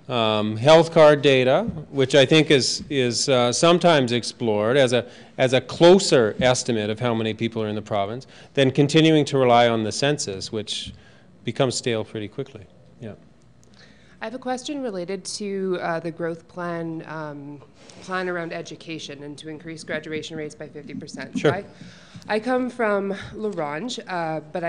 health card data, which I think is sometimes explored as a closer estimate of how many people are in the province, than continuing to rely on the census, which becomes stale pretty quickly. Yeah. I have a question related to the growth plan around education and to increase graduation rates by 50%. Sure. So I come from La Ronge, but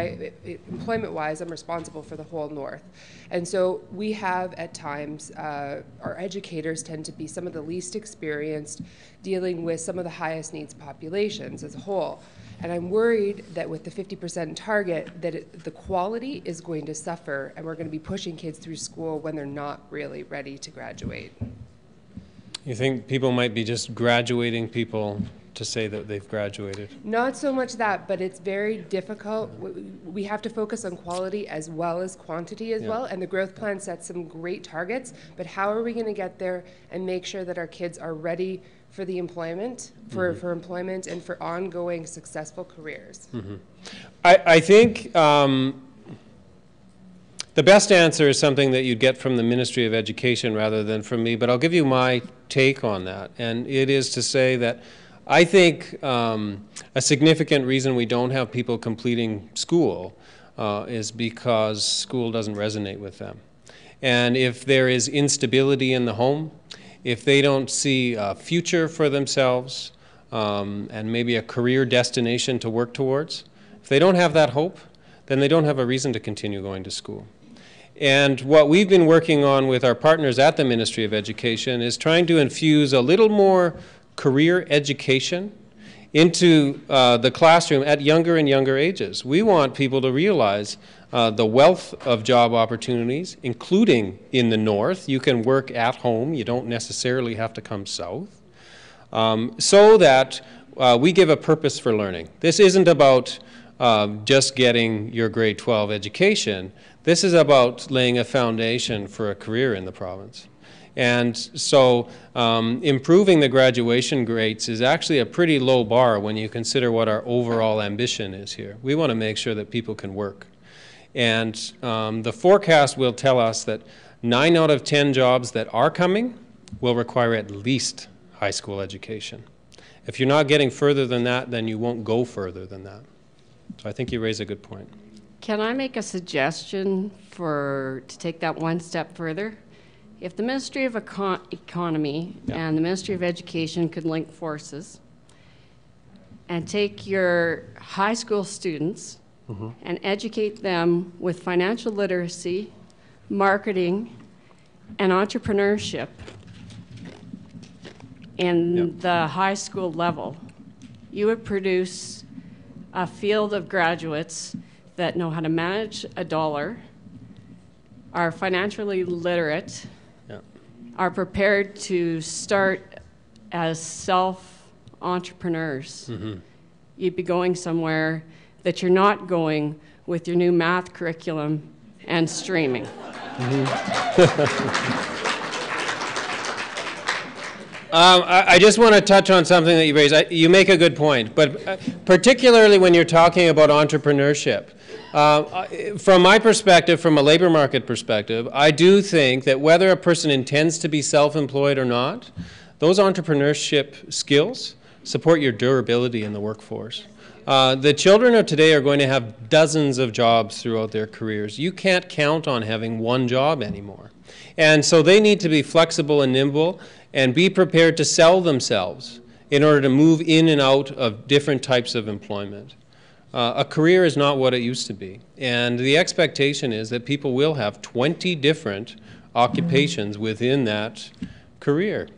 employment-wise, I'm responsible for the whole north. And so we have, at times, our educators tend to be some of the least experienced dealing with some of the highest needs populations as a whole. And I'm worried that with the 50% target, that the quality is going to suffer, and we're going to be pushing kids through school when they're not really ready to graduate. You think people might be just graduating people to say that they've graduated? Not so much that, but it's very difficult. We have to focus on quality as well as quantity as well, and the growth plan sets some great targets, but how are we going to get there and make sure that our kids are ready for the employment, for employment and for ongoing successful careers? I think the best answer is something that you'd get from the Ministry of Education rather than from me, but I'll give you my take on that. And it is to say that I think a significant reason we don't have people completing school is because school doesn't resonate with them. And if there is instability in the home, if they don't see a future for themselves and maybe a career destination to work towards, if they don't have that hope, then they don't have a reason to continue going to school. And what we've been working on with our partners at the Ministry of Education is trying to infuse a little more career education into the classroom at younger and younger ages. We want people to realize the wealth of job opportunities, including in the north. You can work at home. You don't necessarily have to come south. So that we give a purpose for learning. This isn't about just getting your grade 12 education. This is about laying a foundation for a career in the province. And so improving the graduation rates is actually a pretty low bar when you consider what our overall ambition is here. We want to make sure that people can work. And the forecast will tell us that 9 out of 10 jobs that are coming will require at least high school education. If you're not getting further than that, then you won't go further than that. So I think you raise a good point. Can I make a suggestion to take that one step further? If the Ministry of Economy and the Ministry of Education could link forces and take your high school students and educate them with financial literacy, marketing, and entrepreneurship in the high school level, you would produce a field of graduates that know how to manage a dollar, are financially literate, are prepared to start as self-entrepreneurs. You'd be going somewhere that you're not going with your new math curriculum and streaming. I just want to touch on something that you raised. You make a good point, but particularly when you're talking about entrepreneurship. From my perspective, from a labor market perspective, I do think that whether a person intends to be self-employed or not, those entrepreneurship skills support your durability in the workforce. The children of today are going to have dozens of jobs throughout their careers. You can't count on having one job anymore. And so they need to be flexible and nimble and be prepared to sell themselves in order to move in and out of different types of employment. A career is not what it used to be. And the expectation is that people will have 20 different occupations within that career.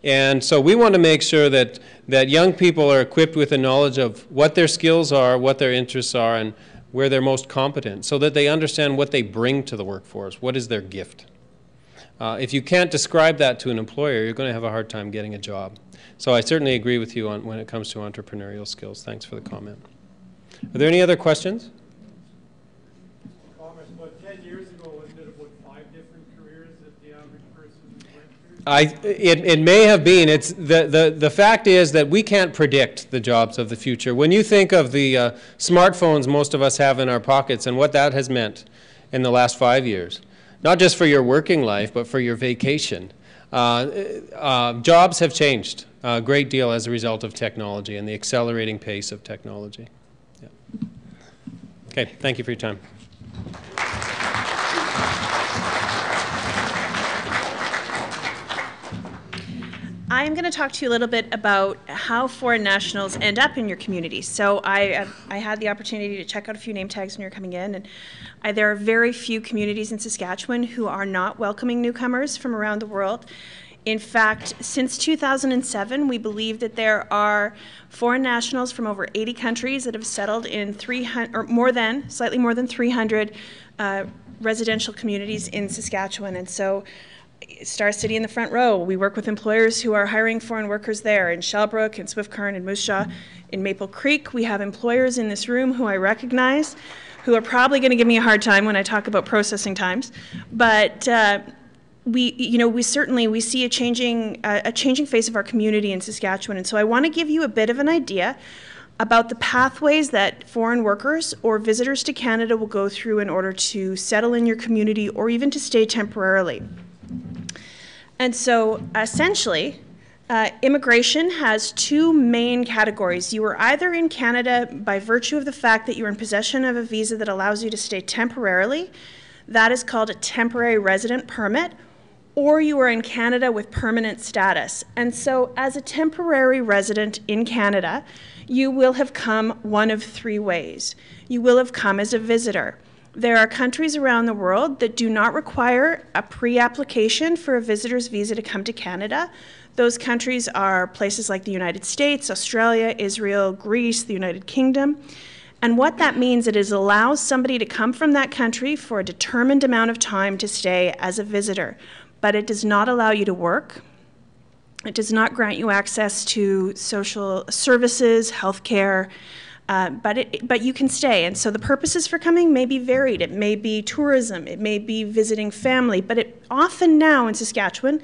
And so we want to make sure that young people are equipped with a knowledge of what their skills are, what their interests are, and where they're most competent, so that they understand what they bring to the workforce, what is their gift. If you can't describe that to an employer, you're going to have a hard time getting a job. So I certainly agree with you on when it comes to entrepreneurial skills. Thanks for the comment. Are there any other questions? About 10 years ago, wasn't it about 5 different careers that the average person went through? It may have been. It's the fact is that we can't predict the jobs of the future. When you think of the smartphones most of us have in our pockets and what that has meant in the last 5 years, not just for your working life, but for your vacation, jobs have changed a great deal as a result of technology and the accelerating pace of technology. Yeah. Okay, thank you for your time. I am going to talk to you a little bit about how foreign nationals end up in your community. So I had the opportunity to check out a few name tags when you were coming in, and there are very few communities in Saskatchewan who are not welcoming newcomers from around the world. In fact, since 2007, we believe that there are foreign nationals from over 80 countries that have settled in slightly more than 300 residential communities in Saskatchewan. And so Star City in the front row, we work with employers who are hiring foreign workers there in Shellbrook, in Swift-Current, in Moose Jaw, in Maple Creek. We have employers in this room who I recognize, who are probably going to give me a hard time when I talk about processing times. But we see a changing face of our community in Saskatchewan. And so I want to give you a bit of an idea about the pathways that foreign workers or visitors to Canada will go through in order to settle in your community or even to stay temporarily. And so essentially, immigration has 2 main categories. You are either in Canada by virtue of the fact that you're in possession of a visa that allows you to stay temporarily. That is called a temporary resident permit, or you are in Canada with permanent status. And so as a temporary resident in Canada, you will have come one of 3 ways. You will have come as a visitor. There are countries around the world that do not require a pre-application for a visitor's visa to come to Canada. Those countries are places like the United States, Australia, Israel, Greece, the United Kingdom. And what that means, it allows somebody to come from that country for a determined amount of time to stay as a visitor. But it does not allow you to work. It does not grant you access to social services, health care, but you can stay. And so the purposes for coming may be varied. It may be tourism, it may be visiting family, but often now in Saskatchewan,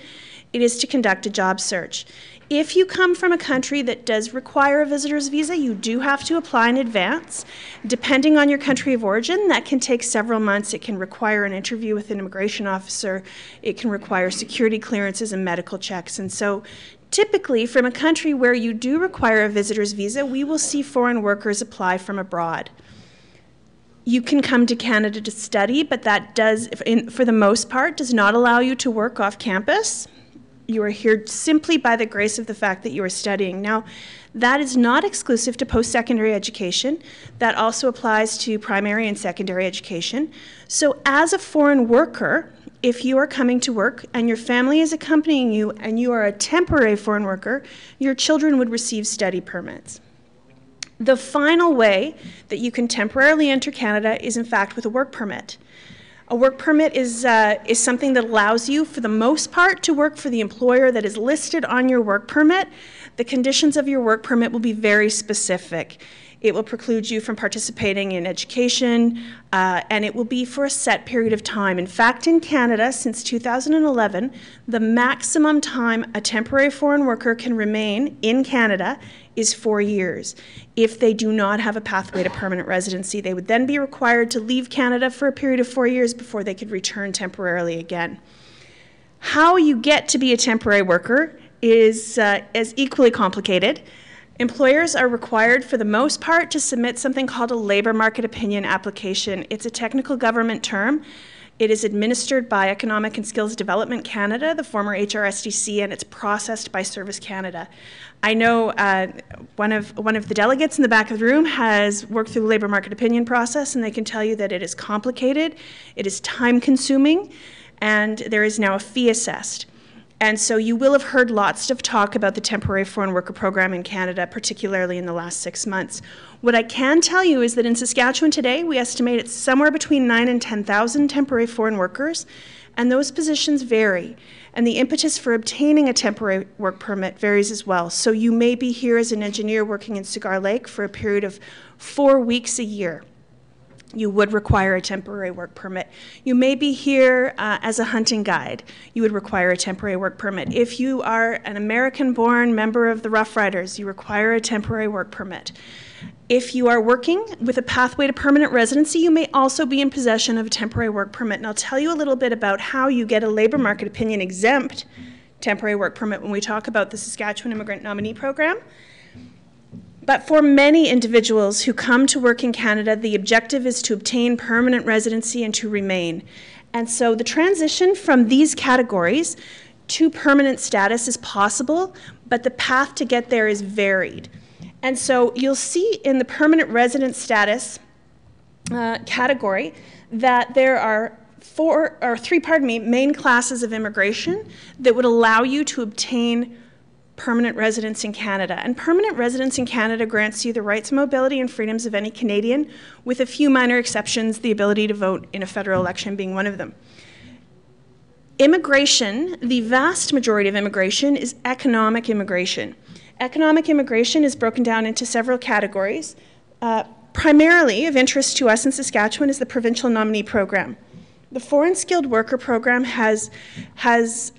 it is to conduct a job search. If you come from a country that does require a visitor's visa, you do have to apply in advance. Depending on your country of origin, that can take several months. It can require an interview with an immigration officer. It can require security clearances and medical checks. And so typically, from a country where you do require a visitor's visa, we will see foreign workers apply from abroad. You can come to Canada to study, but that does, for the most part, does not allow you to work off campus. You are here simply by the grace of the fact that you are studying. Now, that is not exclusive to post-secondary education. That also applies to primary and secondary education. So as a foreign worker, if you are coming to work and your family is accompanying you and you are a temporary foreign worker, your children would receive study permits. The final way that you can temporarily enter Canada is in fact with a work permit. A work permit is something that allows you, for the most part, to work for the employer that is listed on your work permit. The conditions of your work permit will be very specific. It will preclude you from participating in education, and it will be for a set period of time. In fact, in Canada, since 2011, the maximum time a temporary foreign worker can remain in Canada is 4 years. If they do not have a pathway to permanent residency, they would then be required to leave Canada for a period of 4 years before they could return temporarily again. How you get to be a temporary worker is equally complicated. Employers are required, for the most part, to submit something called a labor market opinion application. It's a technical government term. It is administered by Economic and Skills Development Canada, the former HRSDC, and it's processed by Service Canada. I know one of the delegates in the back of the room has worked through the labor market opinion process, and they can tell you that it is complicated, it is time-consuming, and there is now a fee assessed. And so you will have heard lots of talk about the temporary foreign worker program in Canada, particularly in the last 6 months. What I can tell you is that in Saskatchewan today, we estimate it's somewhere between 9,000 and 10,000 temporary foreign workers, and those positions vary. And the impetus for obtaining a temporary work permit varies as well. So you may be here as an engineer working in Cigar Lake for a period of 4 weeks a year. You would require a temporary work permit. You may be here as a hunting guide. You would require a temporary work permit. If you are an American-born member of the Rough Riders, you require a temporary work permit. If you are working with a pathway to permanent residency, you may also be in possession of a temporary work permit. And I'll tell you a little bit about how you get a labor market opinion exempt temporary work permit when we talk about the Saskatchewan Immigrant Nominee Program. But for many individuals who come to work in Canada, the objective is to obtain permanent residency and to remain. And so the transition from these categories to permanent status is possible, but the path to get there is varied. And so you'll see in the permanent resident status category that there are three main classes of immigration that would allow you to obtain permanent residence in Canada. And permanent residence in Canada grants you the rights, mobility, and freedoms of any Canadian, with a few minor exceptions, the ability to vote in a federal election being one of them. Immigration, the vast majority of immigration, is economic immigration. Economic immigration is broken down into several categories. Primarily of interest to us in Saskatchewan is the Provincial Nominee Program. The Foreign Skilled Worker Program has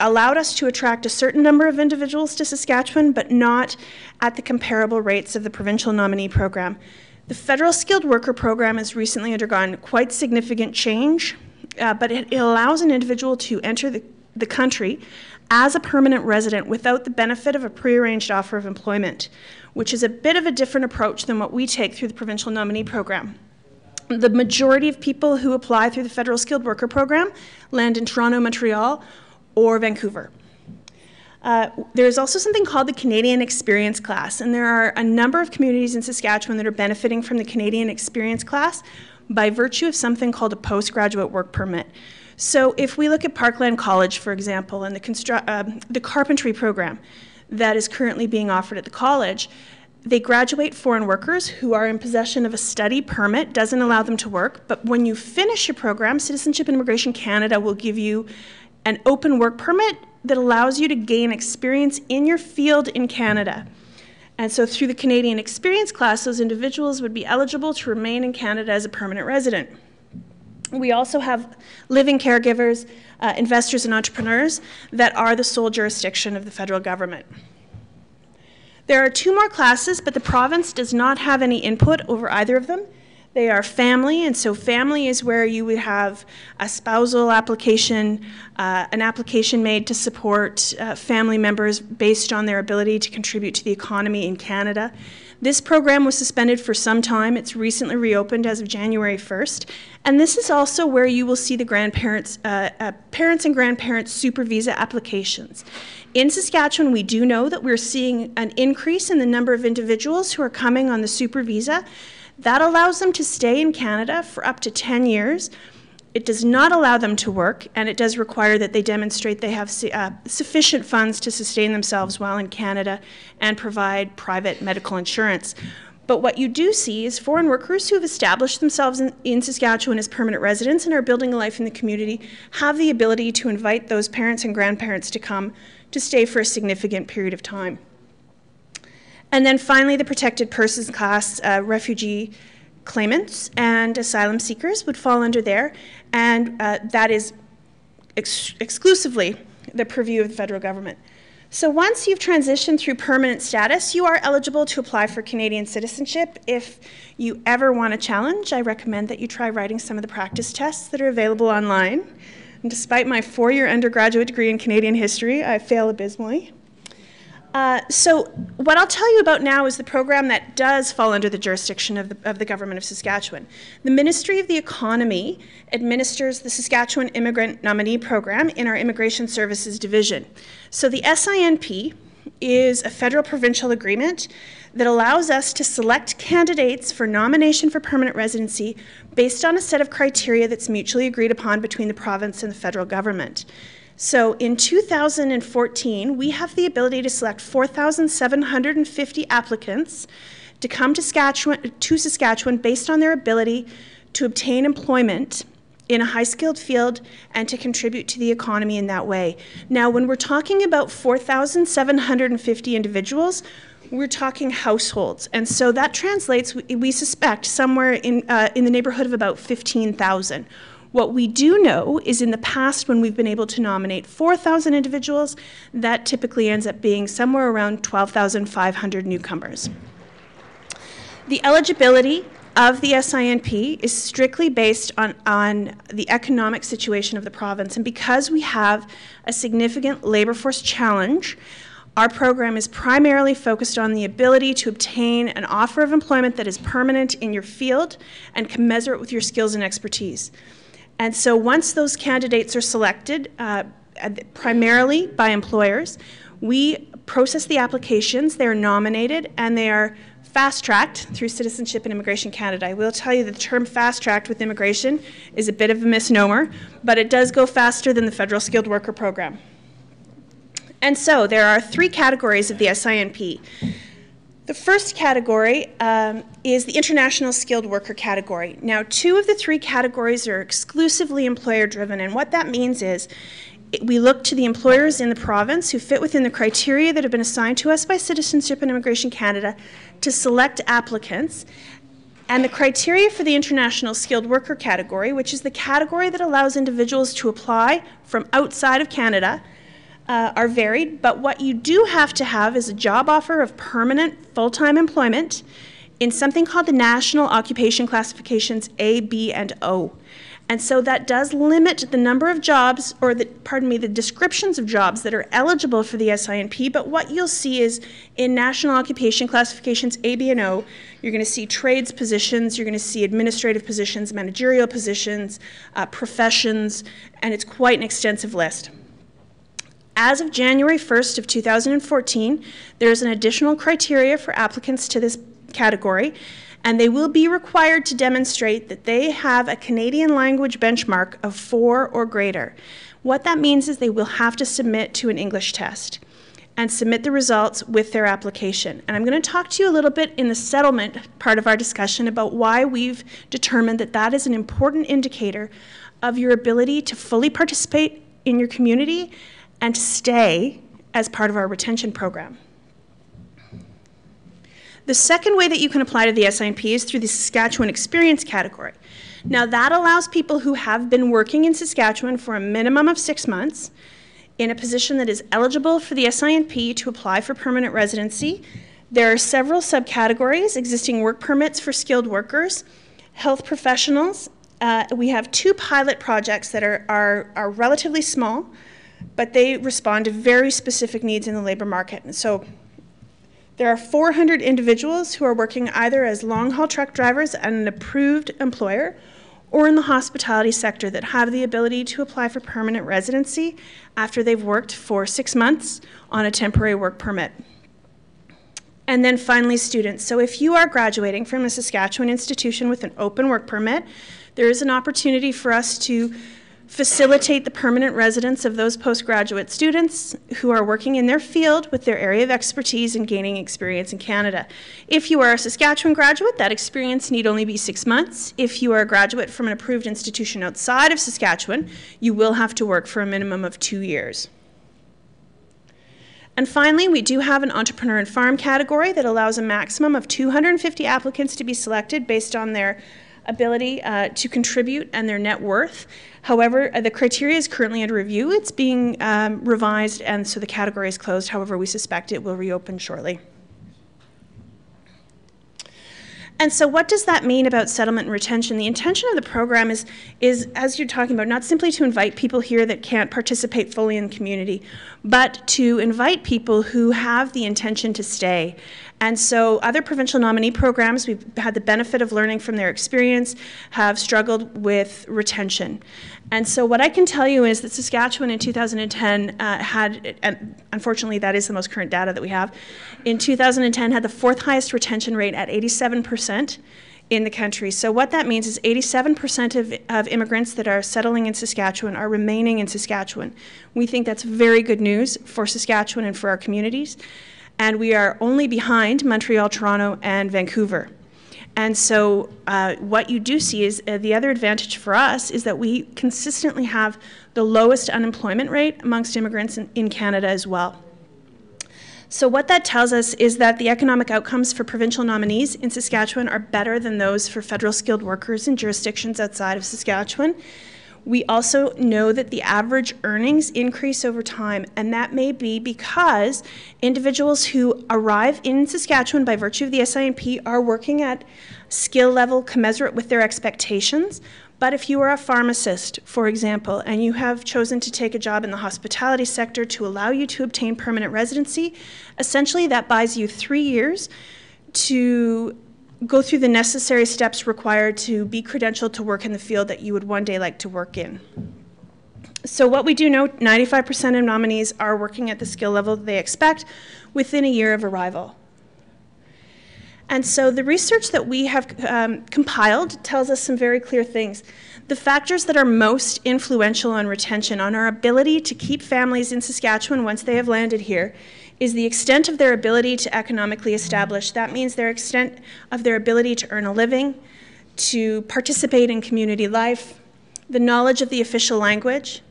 allowed us to attract a certain number of individuals to Saskatchewan, but not at the comparable rates of the Provincial Nominee Program. The Federal Skilled Worker Program has recently undergone quite significant change, but it allows an individual to enter the country as a permanent resident without the benefit of a prearranged offer of employment, which is a bit of a different approach than what we take through the Provincial Nominee Program. The majority of people who apply through the Federal Skilled Worker Program land in Toronto, Montreal, or Vancouver. There's also something called the Canadian Experience Class, and there are a number of communities in Saskatchewan that are benefiting from the Canadian Experience Class by virtue of something called a postgraduate work permit. So if we look at Parkland College, for example, and the carpentry program that is currently being offered at the college, they graduate foreign workers who are in possession of a study permit, doesn't allow them to work, but when you finish your program, Citizenship and Immigration Canada will give you an open work permit that allows you to gain experience in your field in Canada. And so through the Canadian Experience Class, those individuals would be eligible to remain in Canada as a permanent resident. We also have living caregivers, investors, and entrepreneurs that are the sole jurisdiction of the federal government. There are two more classes, but the province does not have any input over either of them. They are family, and so family is where you would have a spousal application, an application made to support family members based on their ability to contribute to the economy in Canada. This program was suspended for some time. It's recently reopened as of January 1st. And this is also where you will see the grandparents, parents and grandparents super visa applications. In Saskatchewan, we do know that we're seeing an increase in the number of individuals who are coming on the super visa. That allows them to stay in Canada for up to 10 years. It does not allow them to work, and it does require that they demonstrate they have sufficient funds to sustain themselves while in Canada and provide private medical insurance. But what you do see is foreign workers who have established themselves in Saskatchewan as permanent residents and are building a life in the community have the ability to invite those parents and grandparents to come to stay for a significant period of time. And then finally, the protected persons class, refugee claimants and asylum seekers would fall under there, and that is exclusively the purview of the federal government. So once you've transitioned through permanent status, you are eligible to apply for Canadian citizenship. If you ever want a challenge, I recommend that you try writing some of the practice tests that are available online. And despite my 4-year undergraduate degree in Canadian history, I fail abysmally. So what I'll tell you about now is the program that does fall under the jurisdiction of the Government of Saskatchewan. The Ministry of the Economy administers the Saskatchewan Immigrant Nominee Program in our Immigration Services Division. So the SINP is a federal-provincial agreement that allows us to select candidates for nomination for permanent residency based on a set of criteria that's mutually agreed upon between the province and the federal government. So in 2014, we have the ability to select 4,750 applicants to come to Saskatchewan based on their ability to obtain employment in a high-skilled field and to contribute to the economy in that way. Now, when we're talking about 4,750 individuals, we're talking households. And so that translates, we suspect, somewhere in the neighborhood of about 15,000. What we do know is in the past, when we've been able to nominate 4,000 individuals, that typically ends up being somewhere around 12,500 newcomers. The eligibility of the SINP is strictly based on the economic situation of the province. And because we have a significant labor force challenge, our program is primarily focused on the ability to obtain an offer of employment that is permanent in your field and commensurate with your skills and expertise. And so once those candidates are selected, primarily by employers, we process the applications, they're nominated, and they are fast-tracked through Citizenship and Immigration Canada. I will tell you that the term fast-tracked with immigration is a bit of a misnomer, but it does go faster than the Federal Skilled Worker Program. And so there are three categories of the SINP. The first category is the international skilled worker category. Now, two of the three categories are exclusively employer-driven, and what that means is we look to the employers in the province who fit within the criteria that have been assigned to us by Citizenship and Immigration Canada to select applicants. And the criteria for the international skilled worker category, which is the category that allows individuals to apply from outside of Canada, are varied, but what you do have to have is a job offer of permanent full-time employment in something called the National Occupation Classifications A, B, and O. And so that does limit the number of jobs, or the descriptions of jobs that are eligible for the SINP, but what you'll see is in National Occupation Classifications A, B, and O, you're going to see trades positions, you're going to see administrative positions, managerial positions, professions, and it's quite an extensive list. As of January 1st of 2014, there's an additional criteria for applicants to this category, and they will be required to demonstrate that they have a Canadian language benchmark of 4 or greater. What that means is they will have to submit to an English test and submit the results with their application. And I'm going to talk to you a little bit in the settlement part of our discussion about why we've determined that that is an important indicator of your ability to fully participate in your community and to stay as part of our retention program. The second way that you can apply to the SINP is through the Saskatchewan Experience category. Now that allows people who have been working in Saskatchewan for a minimum of 6 months in a position that is eligible for the SINP to apply for permanent residency. There are several subcategories: existing work permits for skilled workers, health professionals. We have 2 pilot projects that are relatively small, but they respond to very specific needs in the labor market. And so there are 400 individuals who are working either as long-haul truck drivers at an approved employer or in the hospitality sector that have the ability to apply for permanent residency after they've worked for 6 months on a temporary work permit. And then finally, students. So if you are graduating from a Saskatchewan institution with an open work permit, there is an opportunity for us to facilitate the permanent residence of those postgraduate students who are working in their field with their area of expertise and gaining experience in Canada. If you are a Saskatchewan graduate, that experience need only be 6 months. If you are a graduate from an approved institution outside of Saskatchewan, you will have to work for a minimum of 2 years. And finally, we do have an entrepreneur and farm category that allows a maximum of 250 applicants to be selected based on their ability to contribute and their net worth. However, the criteria is currently under review. It's being revised, and so the category is closed. However, we suspect it will reopen shortly. And so what does that mean about settlement and retention? The intention of the program is, as you're talking about, not simply to invite people here that can't participate fully in the community, but to invite people who have the intention to stay. And so other provincial nominee programs, we've had the benefit of learning from their experience, have struggled with retention. And so what I can tell you is that Saskatchewan in 2010 had, and unfortunately that is the most current data that we have, in 2010 had the 4th highest retention rate at 87% in the country. So what that means is 87% of immigrants that are settling in Saskatchewan are remaining in Saskatchewan. We think that's very good news for Saskatchewan and for our communities. And we are only behind Montreal, Toronto, and Vancouver. And so what you do see is the other advantage for us is that we consistently have the lowest unemployment rate amongst immigrants in Canada as well. So what that tells us is that the economic outcomes for provincial nominees in Saskatchewan are better than those for federal skilled workers in jurisdictions outside of Saskatchewan. We also know that the average earnings increase over time, and that may be because individuals who arrive in Saskatchewan by virtue of the SINP are working at skill level commensurate with their expectations. But if you are a pharmacist, for example, and you have chosen to take a job in the hospitality sector to allow you to obtain permanent residency, essentially that buys you 3 years to go through the necessary steps required to be credentialed to work in the field that you would one day like to work in. So what we do know, 95% of nominees are working at the skill level they expect within a year of arrival. And so the research that we have compiled tells us some very clear things. The factors that are most influential on retention, on our ability to keep families in Saskatchewan once they have landed here, is the extent of their ability to economically establish. That means their extent of their ability to earn a living, to participate in community life, the knowledge of the official language,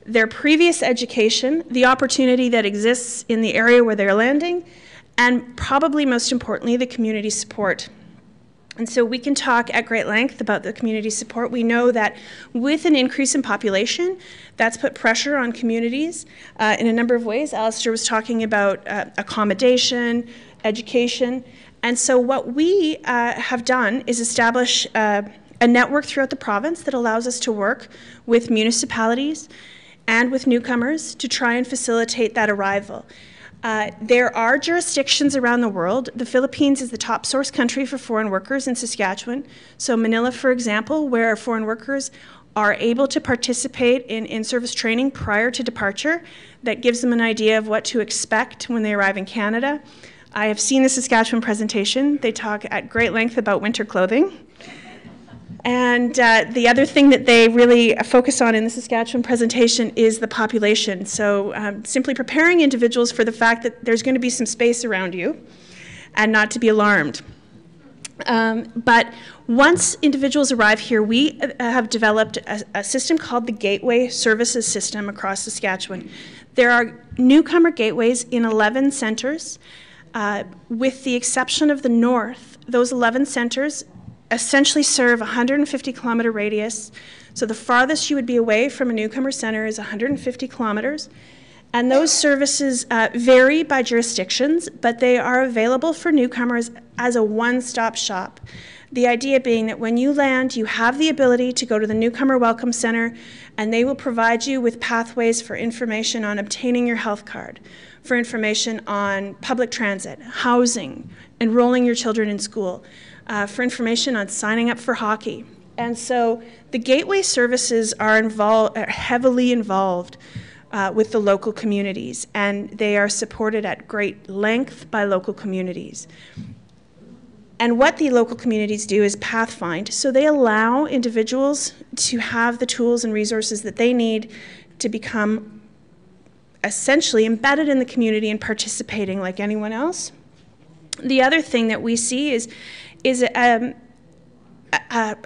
their previous education, the opportunity that exists in the area where they're landing, and probably most importantly, the community support. And so we can talk at great length about the community support. We know that with an increase in population, that's put pressure on communities in a number of ways. Alistair was talking about accommodation, education. And so what we have done is establish a network throughout the province that allows us to work with municipalities and with newcomers to try and facilitate that arrival. There are jurisdictions around the world. The Philippines is the top source country for foreign workers in Saskatchewan. So Manila, for example, where foreign workers are able to participate in in-service training prior to departure, that gives them an idea of what to expect when they arrive in Canada. I have seen the Saskatchewan presentation. They talk at great length about winter clothing. And the other thing that they really focus on in the Saskatchewan presentation is the population. So simply preparing individuals for the fact that there's going to be some space around you and not to be alarmed. But once individuals arrive here, we have developed a system called the Gateway Services System across Saskatchewan. There are newcomer gateways in 11 centres. With the exception of the north, those 11 centres essentially serve a 150-kilometre radius. So the farthest you would be away from a newcomer centre is 150 kilometres. And those services vary by jurisdictions, but they are available for newcomers as a one-stop shop. The idea being that when you land, you have the ability to go to the Newcomer Welcome Centre, and they will provide you with pathways for information on obtaining your health card, for information on public transit, housing, enrolling your children in school, for information on signing up for hockey. And so the gateway services are heavily involved with the local communities, and they are supported at great length by local communities. And what the local communities do is pathfind. So they allow individuals to have the tools and resources that they need to become essentially embedded in the community and participating like anyone else. The other thing that we see is a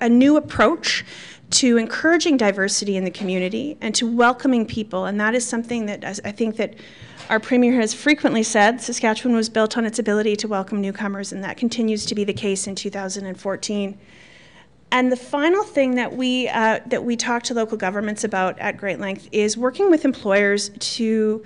new approach to encouraging diversity in the community and to welcoming people. And that is something that I think that our Premier has frequently said. Saskatchewan was built on its ability to welcome newcomers, and that continues to be the case in 2014. And the final thing that we talk to local governments about at great length is working with employers to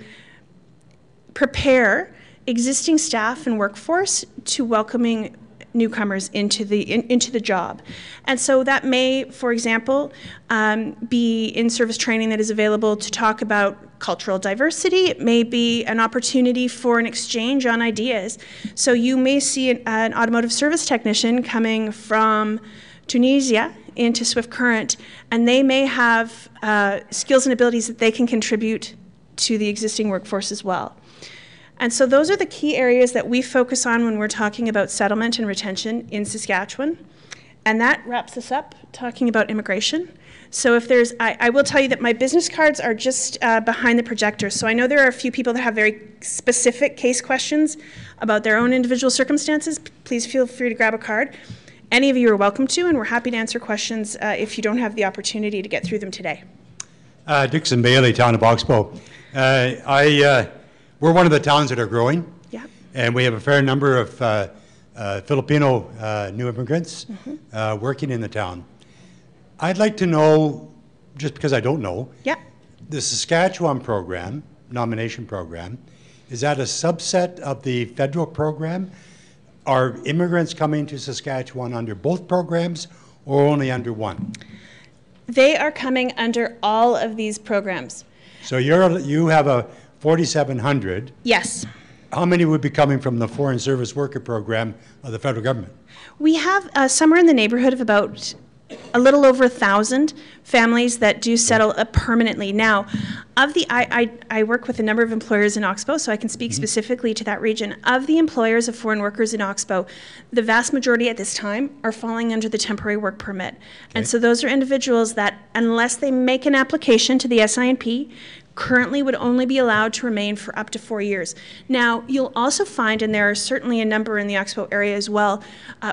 prepare existing staff and workforce to welcoming newcomers into the job. And so that may, for example, be in-service training that is available to talk about cultural diversity. It may be an opportunity for an exchange on ideas. So you may see an automotive service technician coming from Tunisia into Swift Current, and they may have skills and abilities that they can contribute to the existing workforce as well. And so those are the key areas that we focus on when we're talking about settlement and retention in Saskatchewan. And that wraps us up talking about immigration. So if there's, I will tell you that my business cards are just behind the projector. So I know there are a few people that have very specific case questions about their own individual circumstances. Please feel free to grab a card. Any of you are welcome to, and we're happy to answer questions if you don't have the opportunity to get through them today. Dixon Bailey, Town of Oxbow. We're one of the towns that are growing. Yeah. And we have a fair number of Filipino new immigrants working in the town. I'd like to know, just because I don't know, the Saskatchewan program, nomination program, is that a subset of the federal program? Are immigrants coming to Saskatchewan under both programs or only under one? They are coming under all of these programs. So you have a 4,700. Yes. How many would be coming from the Foreign Service Worker Program of the federal government? We have somewhere in the neighborhood of about a little over 1,000 families that do settle permanently. Now, I work with a number of employers in Oxbow, so I can speak specifically to that region. Of the employers of foreign workers in Oxbow, the vast majority at this time are falling under the temporary work permit. And so those are individuals that, unless they make an application to the SINP, currently would only be allowed to remain for up to 4 years. Now, you'll also find, and there are certainly a number in the Oxbow area as well,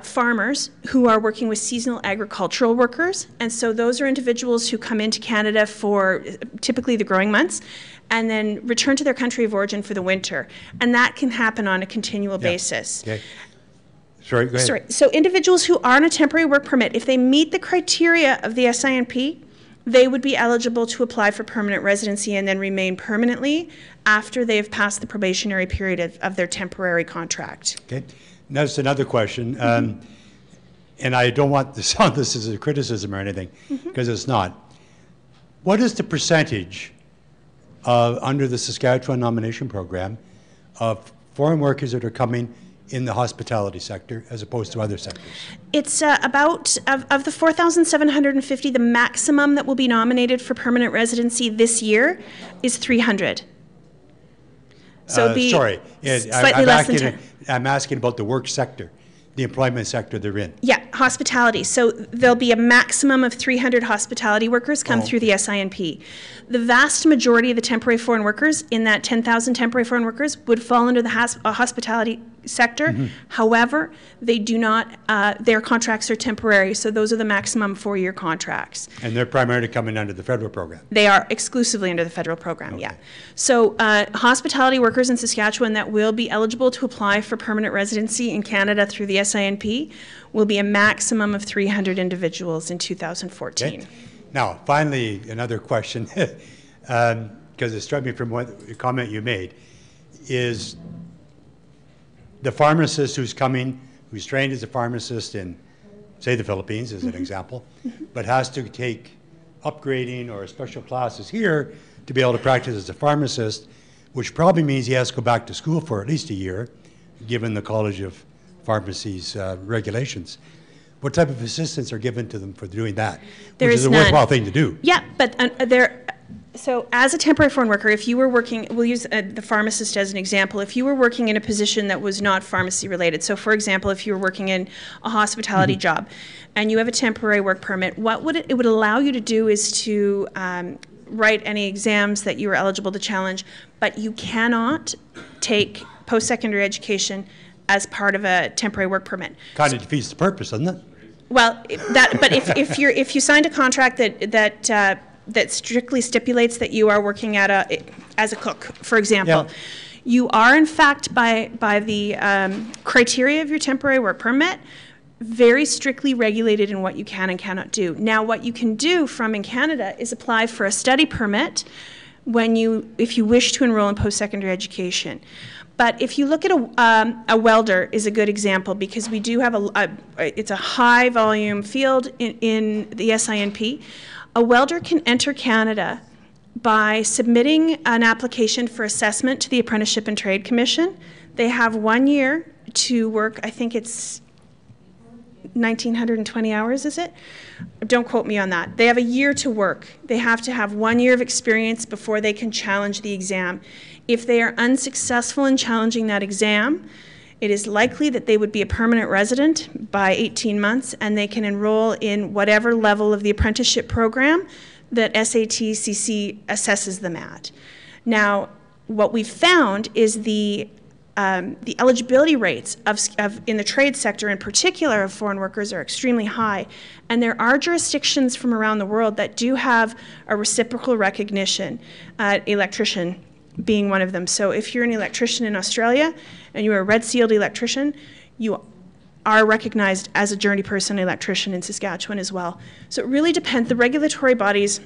farmers who are working with seasonal agricultural workers. And so those are individuals who come into Canada for typically the growing months and then return to their country of origin for the winter. And that can happen on a continual basis. Okay. Sorry, go ahead. Sorry. So individuals who are on a temporary work permit, if they meet the criteria of the SINP, they would be eligible to apply for permanent residency and then remain permanently after they've passed the probationary period of their temporary contract. Okay. Now, just another question, and I don't want to sound this as a criticism or anything, because it's not. What is the percentage under the Saskatchewan nomination program of foreign workers that are coming in the hospitality sector as opposed to other sectors? It's about, of the 4,750, the maximum that will be nominated for permanent residency this year is 300. So it'd be sorry, slightly less than 10. I'm asking about the work sector, the employment sector they're in. Yeah, hospitality. So there'll be a maximum of 300 hospitality workers come through the SINP. The vast majority of the temporary foreign workers in that 10,000 temporary foreign workers would fall under the hospitality sector. However, they do not, their contracts are temporary, so those are the maximum 4-year contracts. And they're primarily coming under the federal program? They are exclusively under the federal program, yeah. So hospitality workers in Saskatchewan that will be eligible to apply for permanent residency in Canada through the SINP will be a maximum of 300 individuals in 2014. Okay. Now, finally, another question, because it struck me from what comment you made, is the pharmacist who's coming, who's trained as a pharmacist in, say, the Philippines, as an example, but has to take upgrading or special classes here to be able to practice as a pharmacist, which probably means he has to go back to school for at least a year, given the College of Pharmacy's regulations. What type of assistance are given to them for doing that? There which is is a none. worthwhile thing to do. Yeah, but so as a temporary foreign worker, if you were working, we'll use the pharmacist as an example, if you were working in a position that was not pharmacy related, so for example, if you were working in a hospitality job and you have a temporary work permit, what would it would allow you to do is to write any exams that you are eligible to challenge, but you cannot take post-secondary education as part of a temporary work permit. Kind of defeats the purpose, doesn't it? Well, but if you signed a contract that strictly stipulates that you are working as a cook, for example, you are in fact by the criteria of your temporary work permit very strictly regulated in what you can and cannot do. Now, what you can do from in Canada is apply for a study permit if you wish to enroll in post-secondary education. But if you look at a welder is a good example, because we do have it's a high volume field in the SINP. A welder can enter Canada by submitting an application for assessment to the Apprenticeship and Trade Commission. They have 1 year to work, I think it's 1,920 hours, is it? Don't quote me on that. They have a year to work. They have to have 1 year of experience before they can challenge the exam. If they are unsuccessful in challenging that exam, it is likely that they would be a permanent resident by 18 months, and they can enroll in whatever level of the apprenticeship program that SATCC assesses them at. Now, what we've found is the eligibility rates in the trade sector in particular of foreign workers are extremely high, and there are jurisdictions from around the world that do have a reciprocal recognition, electrician being one of them. So if you're an electrician in Australia and you're a red sealed electrician, you are recognized as a journey person electrician in Saskatchewan as well. So it really depends. The regulatory bodies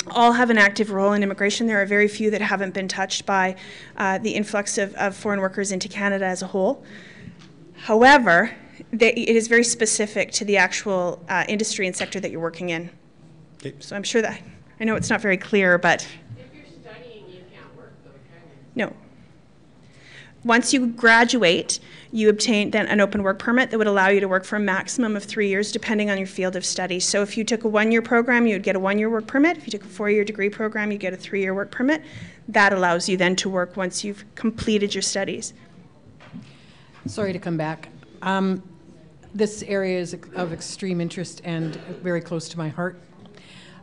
all have an active role in immigration. There are very few that haven't been touched by the influx of foreign workers into Canada as a whole. However, it is very specific to the actual industry and sector that you're working in. Okay. So I'm sure that, I know it's not very clear, but... If you're studying, you can't work though, can you? No. Once you graduate, you obtain then an open work permit that would allow you to work for a maximum of 3 years, depending on your field of study. So if you took a 1 year program, you would get a 1 year work permit. If you took a 4 year degree program, you get a 3 year work permit. That allows you then to work once you've completed your studies. Sorry to come back. This area is of extreme interest and very close to my heart.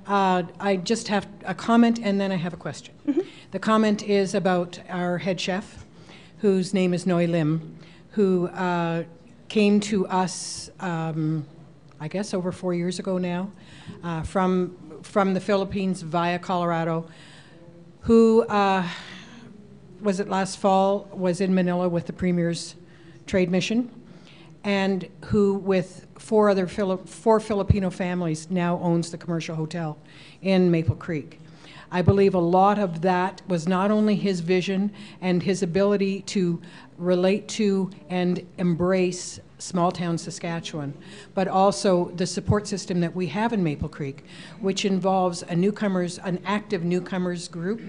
I just have a comment and then I have a question. Mm-hmm. The comment is about our head chef, whose name is Noi Lim, who came to us, I guess, over 4 years ago now, from the Philippines via Colorado, who, was it last fall, was in Manila with the Premier's trade mission, and who, with four Filipino families, now owns the commercial hotel in Maple Creek. I believe a lot of that was not only his vision and his ability to relate to and embrace small town Saskatchewan, but also the support system that we have in Maple Creek, which involves an active newcomers group.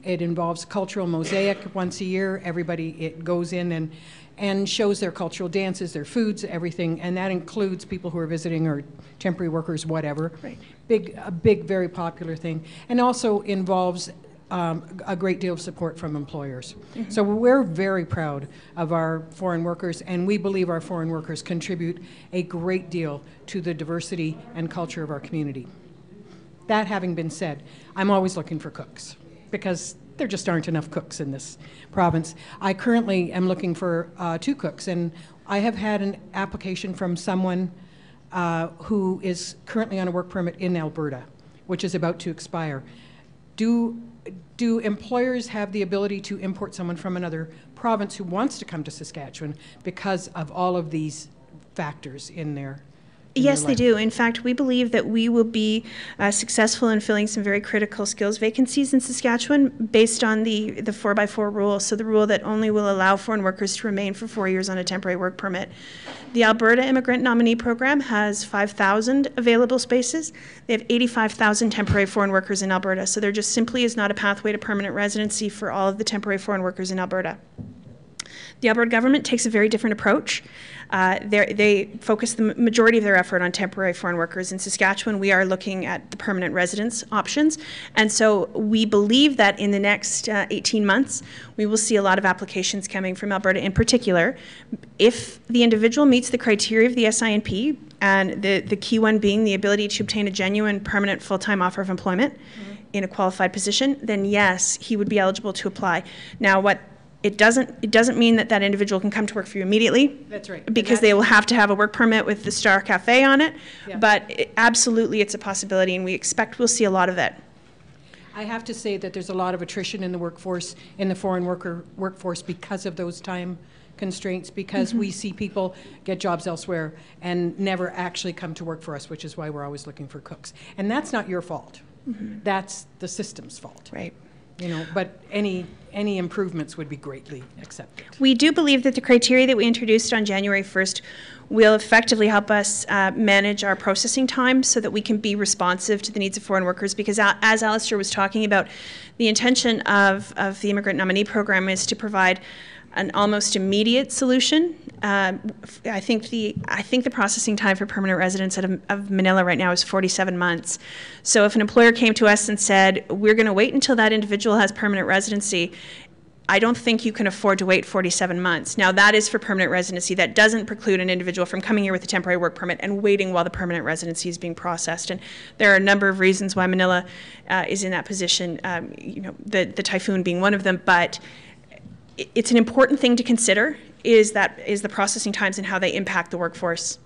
It involves cultural mosaic once a year. It goes in and shows their cultural dances, their foods, everything, and that includes people who are visiting or temporary workers, whatever. Right. A big, very popular thing, and also involves a great deal of support from employers. Mm-hmm. So we're very proud of our foreign workers, and we believe our foreign workers contribute a great deal to the diversity and culture of our community. That having been said, I'm always looking for cooks, because there just aren't enough cooks in this province. I currently am looking for 2 cooks, and I have had an application from someone who is currently on a work permit in Alberta, which is about to expire. Do employers have the ability to import someone from another province who wants to come to Saskatchewan because of all of these factors in there? Yes, they do. In fact, we believe that we will be successful in filling some very critical skills vacancies in Saskatchewan based on the 4x4 rule, so the rule that only will allow foreign workers to remain for 4 years on a temporary work permit. The Alberta Immigrant Nominee Program has 5,000 available spaces. They have 85,000 temporary foreign workers in Alberta, so there just simply is not a pathway to permanent residency for all of the temporary foreign workers in Alberta. The Alberta government takes a very different approach. They focus the majority of their effort on temporary foreign workers. In Saskatchewan, we are looking at the permanent residence options. And so we believe that in the next 18 months, we will see a lot of applications coming from Alberta in particular. If the individual meets the criteria of the SINP, and the key one being the ability to obtain a genuine permanent full-time offer of employment in a qualified position, then yes, he would be eligible to apply. Now, it doesn't mean that individual can come to work for you immediately. That's right. Because they will have to have a work permit with the Star Cafe on it. Yeah. But absolutely, it's a possibility, and we expect we'll see a lot of it. I have to say that there's a lot of attrition in the workforce, in the foreign workforce, because of those time constraints, because we see people get jobs elsewhere and never actually come to work for us, which is why we're always looking for cooks. And that's not your fault. That's the system's fault. Right. you know, but any improvements would be greatly accepted. We do believe that the criteria that we introduced on January 1st will effectively help us manage our processing time so that we can be responsive to the needs of foreign workers, because as Alistair was talking about, the intention of the Immigrant Nominee Program is to provide an almost immediate solution. I think the processing time for permanent residents of Manila right now is 47 months. So if an employer came to us and said, we're going to wait until that individual has permanent residency, I don't think you can afford to wait 47 months. Now, that is for permanent residency. That doesn't preclude an individual from coming here with a temporary work permit and waiting while the permanent residency is being processed. And there are a number of reasons why Manila is in that position, you know, the typhoon being one of them. But it's an important thing to consider, is the processing times and how they impact the workforce.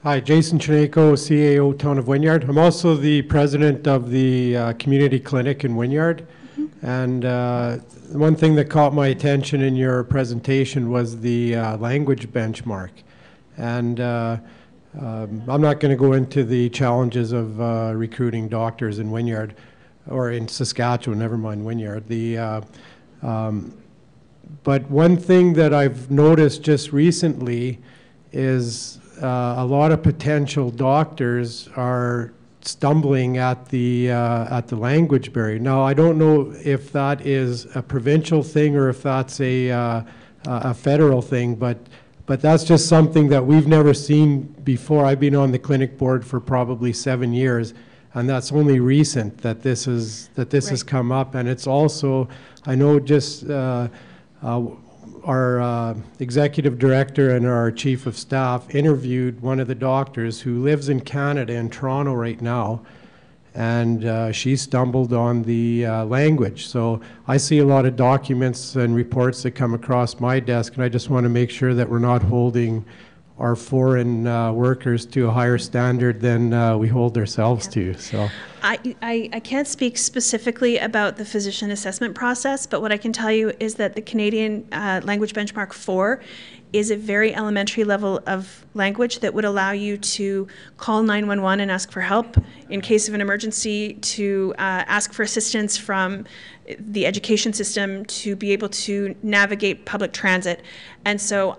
Hi, Jason Chineko, CAO, Town of Wynyard. I'm also the president of the community clinic in Wynyard. Mm-hmm. And one thing that caught my attention in your presentation was the language benchmark. And I'm not going to go into the challenges of recruiting doctors in Wynyard, or in Saskatchewan, never mind Wynyard. But one thing that I've noticed just recently is a lot of potential doctors are stumbling at the language barrier. Now, I don't know if that is a provincial thing or if that's a federal thing, but that's just something that we've never seen before. I've been on the clinic board for probably 7 years, and that's only recent that this has come up. And it's also, I know, just our executive director and our chief of staff interviewed one of the doctors who lives in Canada, in Toronto right now, and she stumbled on the language. So I see a lot of documents and reports that come across my desk, and I just want to make sure that we're not holding our foreign workers to a higher standard than we hold ourselves to. So I can't speak specifically about the physician assessment process, but what I can tell you is that the Canadian Language Benchmark 4 is a very elementary level of language that would allow you to call 911 and ask for help in case of an emergency, to ask for assistance from the education system, to be able to navigate public transit. And so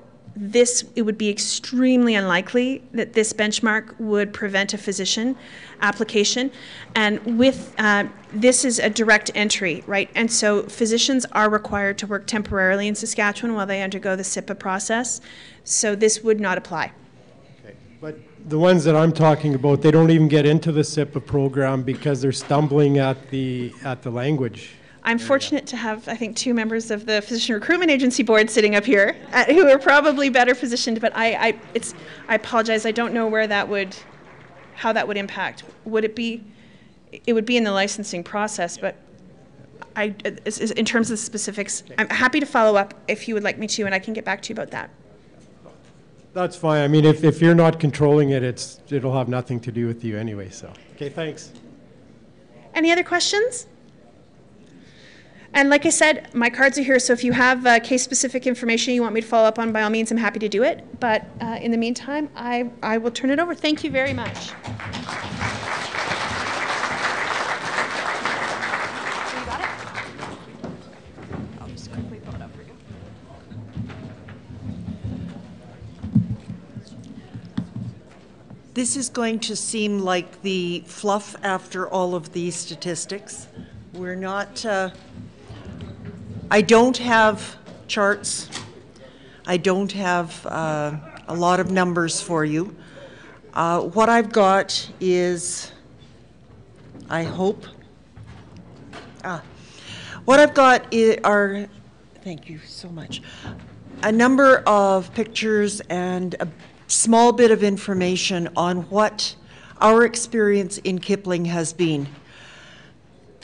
it would be extremely unlikely that this benchmark would prevent a physician application. And with this is a direct entry, right? And so physicians are required to work temporarily in Saskatchewan while they undergo the SIPA process. So this would not apply. Okay. But the ones that I'm talking about, they don't even get into the SIPA program because they're stumbling at the language. I'm fortunate to have, I think, 2 members of the Physician Recruitment Agency Board sitting up here who are probably better positioned, but I apologize, I don't know how that would impact. It would be in the licensing process, but in terms of the specifics, I'm happy to follow up if you would like me to, and I can get back to you about that. That's fine. I mean, if you're not controlling it, it'll have nothing to do with you anyway, so. Okay, thanks. Any other questions? And like I said, my cards are here, so if you have case-specific information you want me to follow up on, by all means, I'm happy to do it. But in the meantime, I will turn it over. Thank you very much. So you got it? I'll just quickly pull it up for you. This is going to seem like the fluff after all of these statistics. We're not... I don't have charts. I don't have a lot of numbers for you. What I've got is, I hope, what I've got are, thank you so much, a number of pictures and a small bit of information on what our experience in Kipling has been.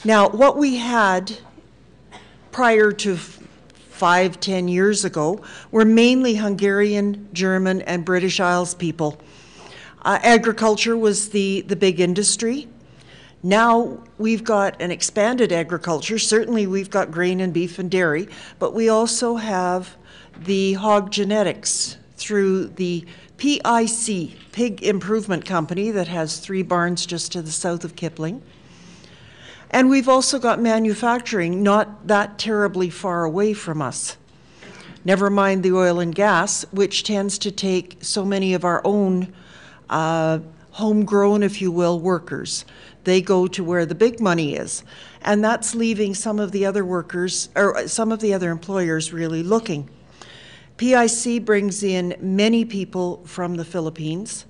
Now, what we had prior to 5-10 years ago were mainly Hungarian, German, and British Isles people. Agriculture was the big industry. Now we've got an expanded agriculture. Certainly we've got grain and beef and dairy, but we also have the hog genetics through the PIC, Pig Improvement Company, that has 3 barns just to the south of Kipling. And we've also got manufacturing not that terribly far away from us. Never mind the oil and gas, which tends to take so many of our own homegrown, if you will, workers. They go to where the big money is. And that's leaving some of the other workers, or some of the other employers really looking. PIC brings in many people from the Philippines.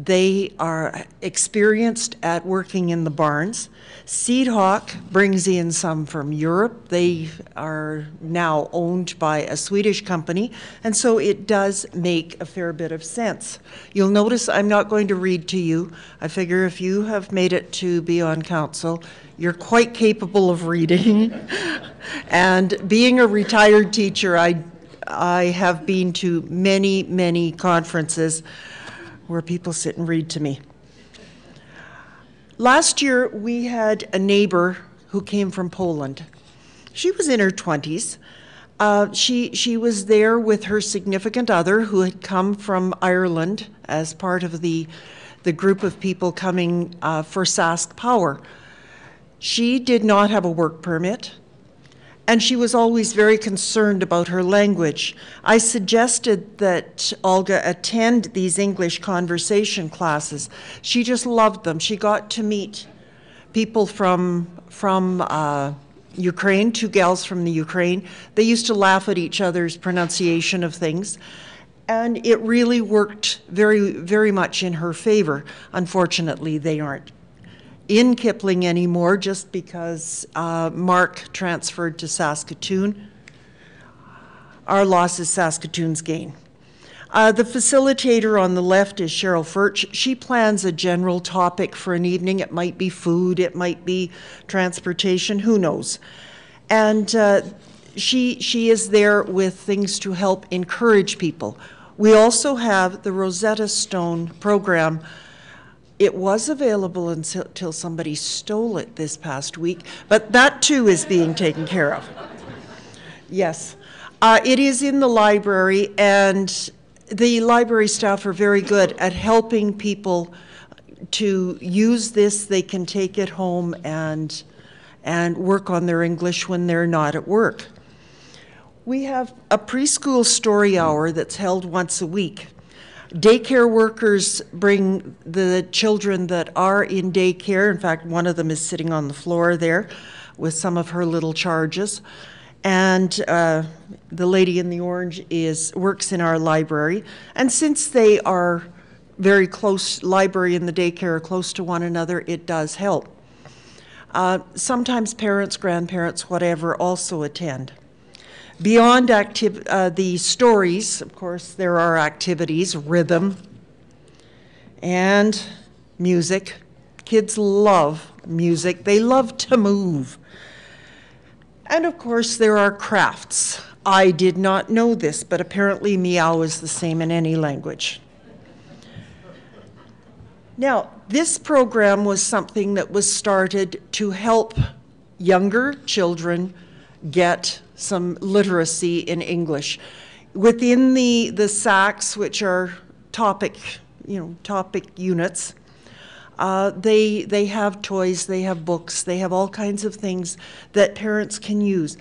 They are experienced at working in the barns. Seedhawk brings in some from Europe. They are now owned by a Swedish company, and so it does make a fair bit of sense. You'll notice I'm not going to read to you. I figure if you have made it to be on council, you're quite capable of reading. And being a retired teacher, I have been to many, many conferences where people sit and read to me. Last year, we had a neighbor who came from Poland. She was in her 20s. She was there with her significant other who had come from Ireland as part of the group of people coming for Sask Power. She did not have a work permit, and she was always very concerned about her language. I suggested that Olga attend these English conversation classes. She just loved them. She got to meet people from Ukraine, two gals from the Ukraine. They used to laugh at each other's pronunciation of things, and it really worked very, very much in her favor. Unfortunately, they aren't in Kipling anymore just because Mark transferred to Saskatoon. Our loss is Saskatoon's gain. The facilitator on the left is Cheryl Furch. She plans a general topic for an evening. It might be food, it might be transportation, who knows. And she is there with things to help encourage people. We also have the Rosetta Stone program. It was available until somebody stole it this past week, but that too is being taken care of. Yes. It is in the library, and the library staff are very good at helping people to use this. They can take it home and work on their English when they're not at work. We have a preschool story hour that's held once a week. Daycare workers bring the children that are in daycare. In fact, one of them is sitting on the floor there with some of her little charges. And the lady in the orange works in our library. And since they are very close, library and the daycare are close to one another, it does help. Sometimes parents, grandparents, whatever, also attend. Beyond the stories, of course, there are activities, rhythm, and music. Kids love music. They love to move. And of course, there are crafts. I did not know this, but apparently meow is the same in any language. Now, this program was something that was started to help younger children get some literacy in English. Within the SACs, which are topic units, they have toys, they have books, they have all kinds of things that parents can use.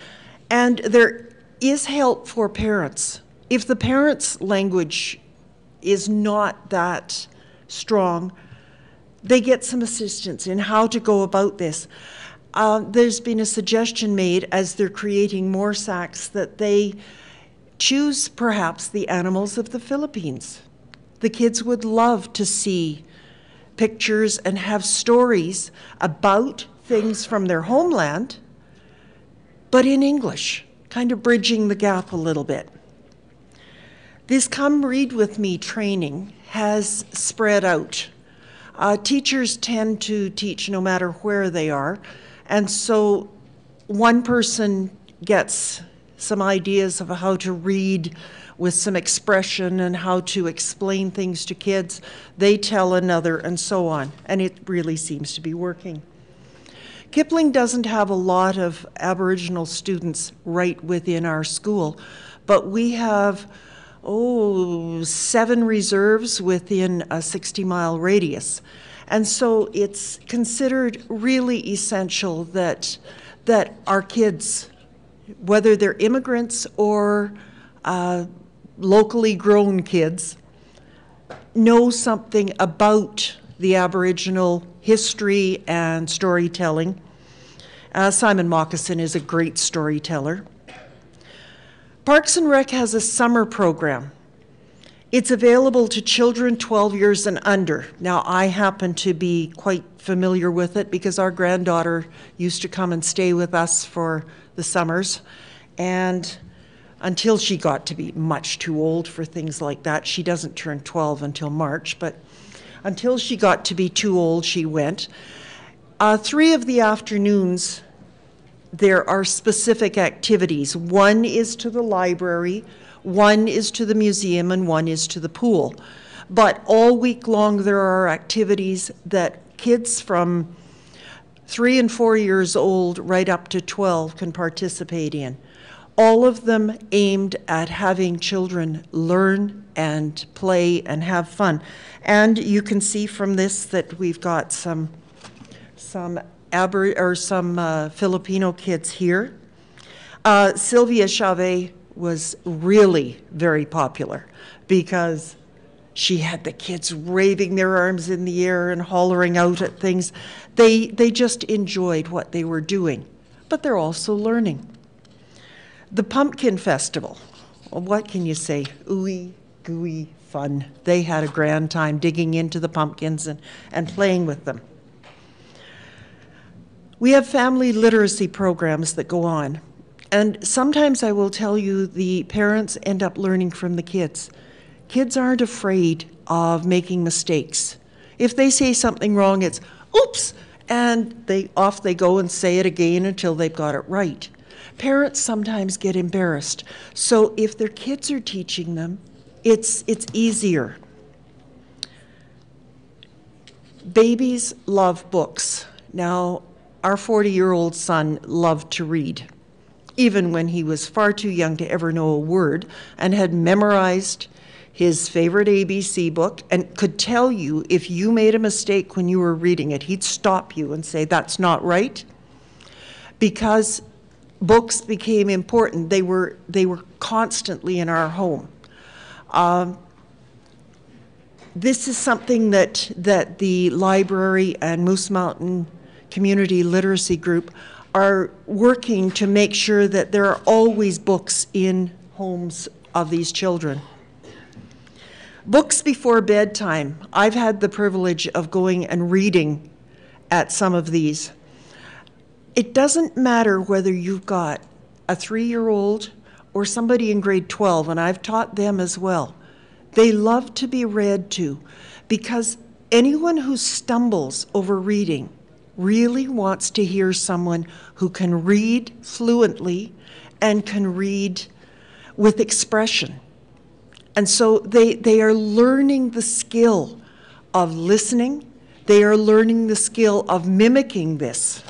And there is help for parents. If the parents' language is not that strong, they get some assistance in how to go about this. There's been a suggestion made as they're creating more SACs that they choose perhaps the animals of the Philippines. The kids would love to see pictures and have stories about things from their homeland, but in English, kind of bridging the gap a little bit. This Come Read With Me training has spread out. Teachers tend to teach no matter where they are, and so one person gets some ideas of how to read with some expression and how to explain things to kids. They tell another, and so on, and it really seems to be working. Kipling doesn't have a lot of Aboriginal students right within our school, but we have 7 reserves within a 60-mile radius. And so it's considered really essential that our kids, whether they're immigrants or locally grown kids, know something about the Aboriginal history and storytelling. Simon Moccasin is a great storyteller. Parks and Rec has a summer program. It's available to children 12 years and under. Now, I happen to be quite familiar with it because our granddaughter used to come and stay with us for the summers. And until she got to be much too old for things like that, she doesn't turn 12 until March, but until she got to be too old, she went. 3 of the afternoons, there are specific activities. One is to the library, one is to the museum, and one is to the pool. But all week long, there are activities that kids from 3 and 4 years old right up to 12 can participate in. All of them aimed at having children learn and play and have fun. And you can see from this that we've got some Filipino kids here. Sylvia Chavez was really very popular because she had the kids waving their arms in the air and hollering out at things. They just enjoyed what they were doing, but they're also learning. The Pumpkin Festival, well, what can you say? Ooey gooey fun. They had a grand time digging into the pumpkins and playing with them. We have family literacy programs that go on. And sometimes I will tell you the parents end up learning from the kids. Kids aren't afraid of making mistakes. If they say something wrong, it's, oops, and off they go and say it again until they've got it right. Parents sometimes get embarrassed. So if their kids are teaching them, it's easier. Babies love books. Now, our 40-year-old son loved to read, even when he was far too young to ever know a word, and had memorized his favorite ABC book and could tell you if you made a mistake when you were reading it. He'd stop you and say, that's not right, because books became important. They were constantly in our home. This is something that the library and Moose Mountain Community Literacy Group are working to make sure that there are always books in homes of these children. Books before bedtime. I've had the privilege of going and reading at some of these. It doesn't matter whether you've got a 3-year-old or somebody in grade 12, and I've taught them as well. They love to be read to, because anyone who stumbles over reading really wants to hear someone who can read fluently and can read with expression. And so they are learning the skill of listening. They are learning the skill of mimicking this.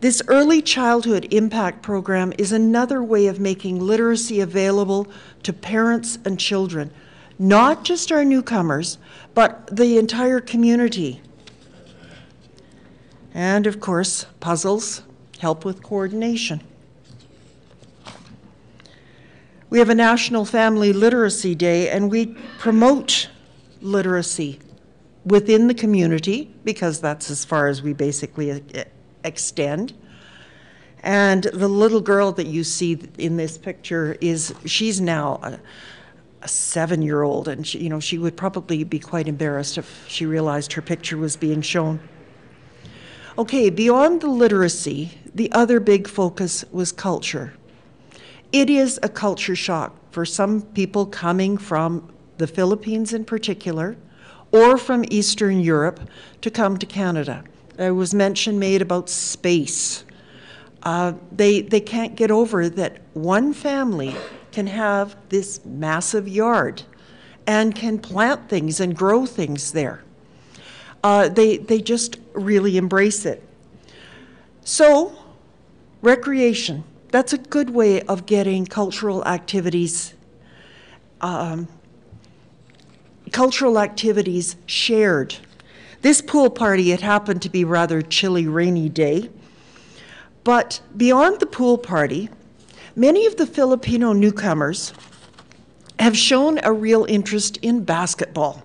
This Early Childhood Impact Program is another way of making literacy available to parents and children, not just our newcomers, but the entire community. And of course, puzzles help with coordination. We have a National Family Literacy Day, and we promote literacy within the community, because that's as far as we basically extend. And the little girl that you see in this picture she's now a 7-year-old, and she would probably be quite embarrassed if she realized her picture was being shown. Okay, beyond the literacy, the other big focus was culture. It is a culture shock for some people coming from the Philippines in particular, or from Eastern Europe, to come to Canada. There was mention made about space. They can't get over that one family can have this massive yard and can plant things and grow things there. They just really embrace it. So, recreation. that's a good way of getting cultural activities shared. This pool party, it happened to be rather chilly, rainy day. But beyond the pool party, many of the Filipino newcomers have shown a real interest in basketball.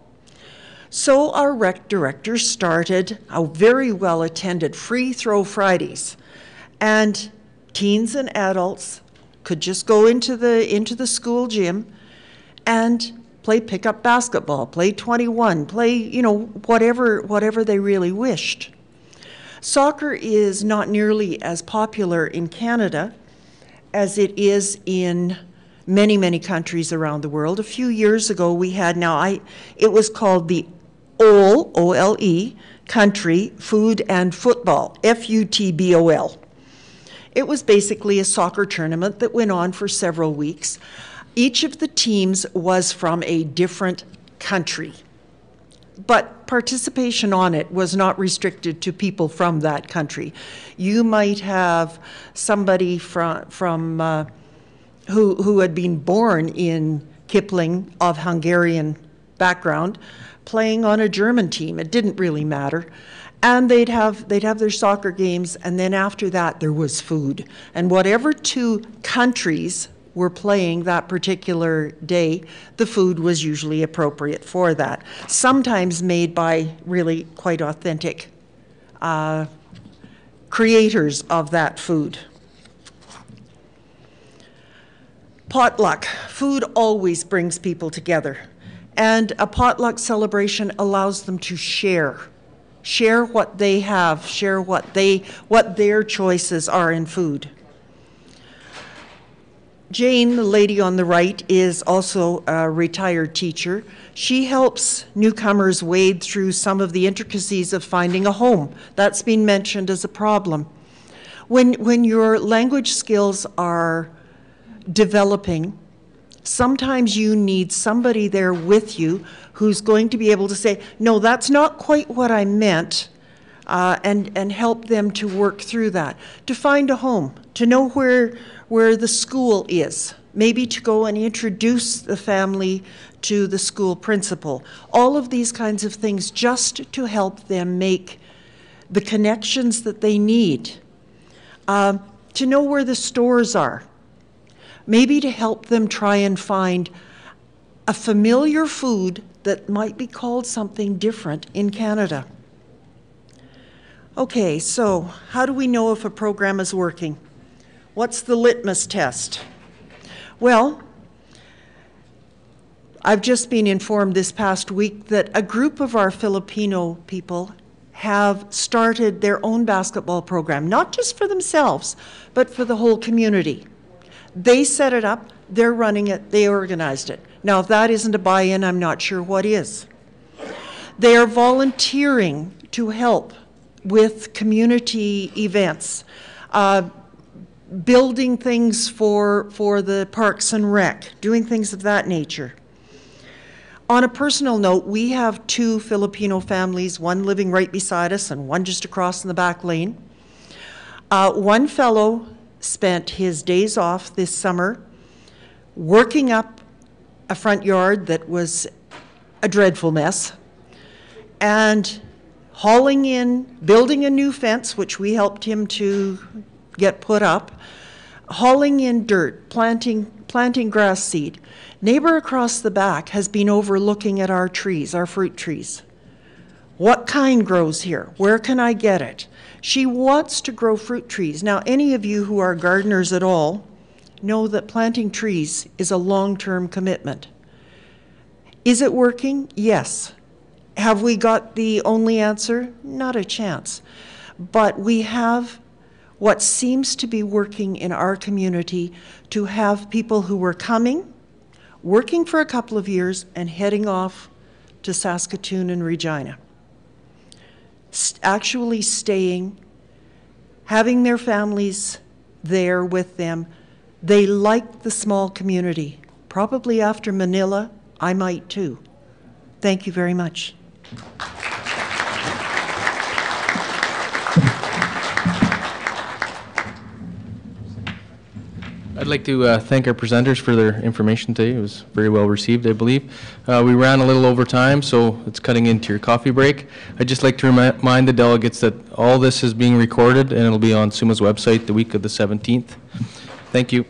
So our rec director started a very well-attended free throw Fridays, and teens and adults could just go into the school gym and play pickup basketball, play 21, play, whatever they really wished. Soccer is not nearly as popular in Canada as it is in many, many countries around the world. A few years ago, we had, it was called the OLE, O-L-E, Country Food and Football, F-U-T-B-O-L. It was basically a soccer tournament that went on for several weeks. Each of the teams was from a different country, but participation on it was not restricted to people from that country. You might have somebody from who had been born in Kipling of Hungarian background playing on a German team. It didn't really matter. And they'd have their soccer games, and then after that there was food. And whatever two countries were playing that particular day, the food was usually appropriate for that. Sometimes made by really quite authentic creators of that food. Potluck. Food always brings people together. And a potluck celebration allows them to share what they have, share what their choices are in food. Jane, the lady on the right, is also a retired teacher. She helps newcomers wade through some of the intricacies of finding a home. That's been mentioned as a problem. When your language skills are developing, sometimes you need somebody there with you who's going to be able to say, no, that's not quite what I meant, and help them to work through that, to find a home, to know where the school is, maybe to go and introduce the family to the school principal. All of these kinds of things just to help them make the connections that they need, to know where the stores are, maybe to help them try and find a familiar food that might be called something different in Canada. Okay, so how do we know if a program is working? What's the litmus test? Well, I've just been informed this past week that a group of our Filipino people have started their own basketball program, not just for themselves, but for the whole community. They set it up, they're running it, they organized it. Now, if that isn't a buy-in, I'm not sure what is. They are volunteering to help with community events, building things for the Parks and Rec, doing things of that nature. On a personal note, we have two Filipino families, one living right beside us and one just across in the back lane. One fellow spent his days off this summer working up a front yard that was a dreadful mess, and hauling in, building a new fence, which we helped him to get put up, hauling in dirt, planting grass seed. Neighbor across the back has been over looking at our trees, our fruit trees. What kind grows here? Where can I get it? She wants to grow fruit trees. Now, any of you who are gardeners at all know that planting trees is a long-term commitment. Is it working? Yes. Have we got the only answer? Not a chance. But we have what seems to be working in our community to have people who were coming, working for a couple of years, and heading off to Saskatoon and Regina. Actually staying, having their families there with them. They like the small community. Probably after Manila, I might too. Thank you very much. I'd like to thank our presenters for their information today. It was very well received, I believe. We ran a little over time, so it's cutting into your coffee break. I'd just like to remind the delegates that all this is being recorded, and it'll be on SUMA's website the week of the 17th. Thank you.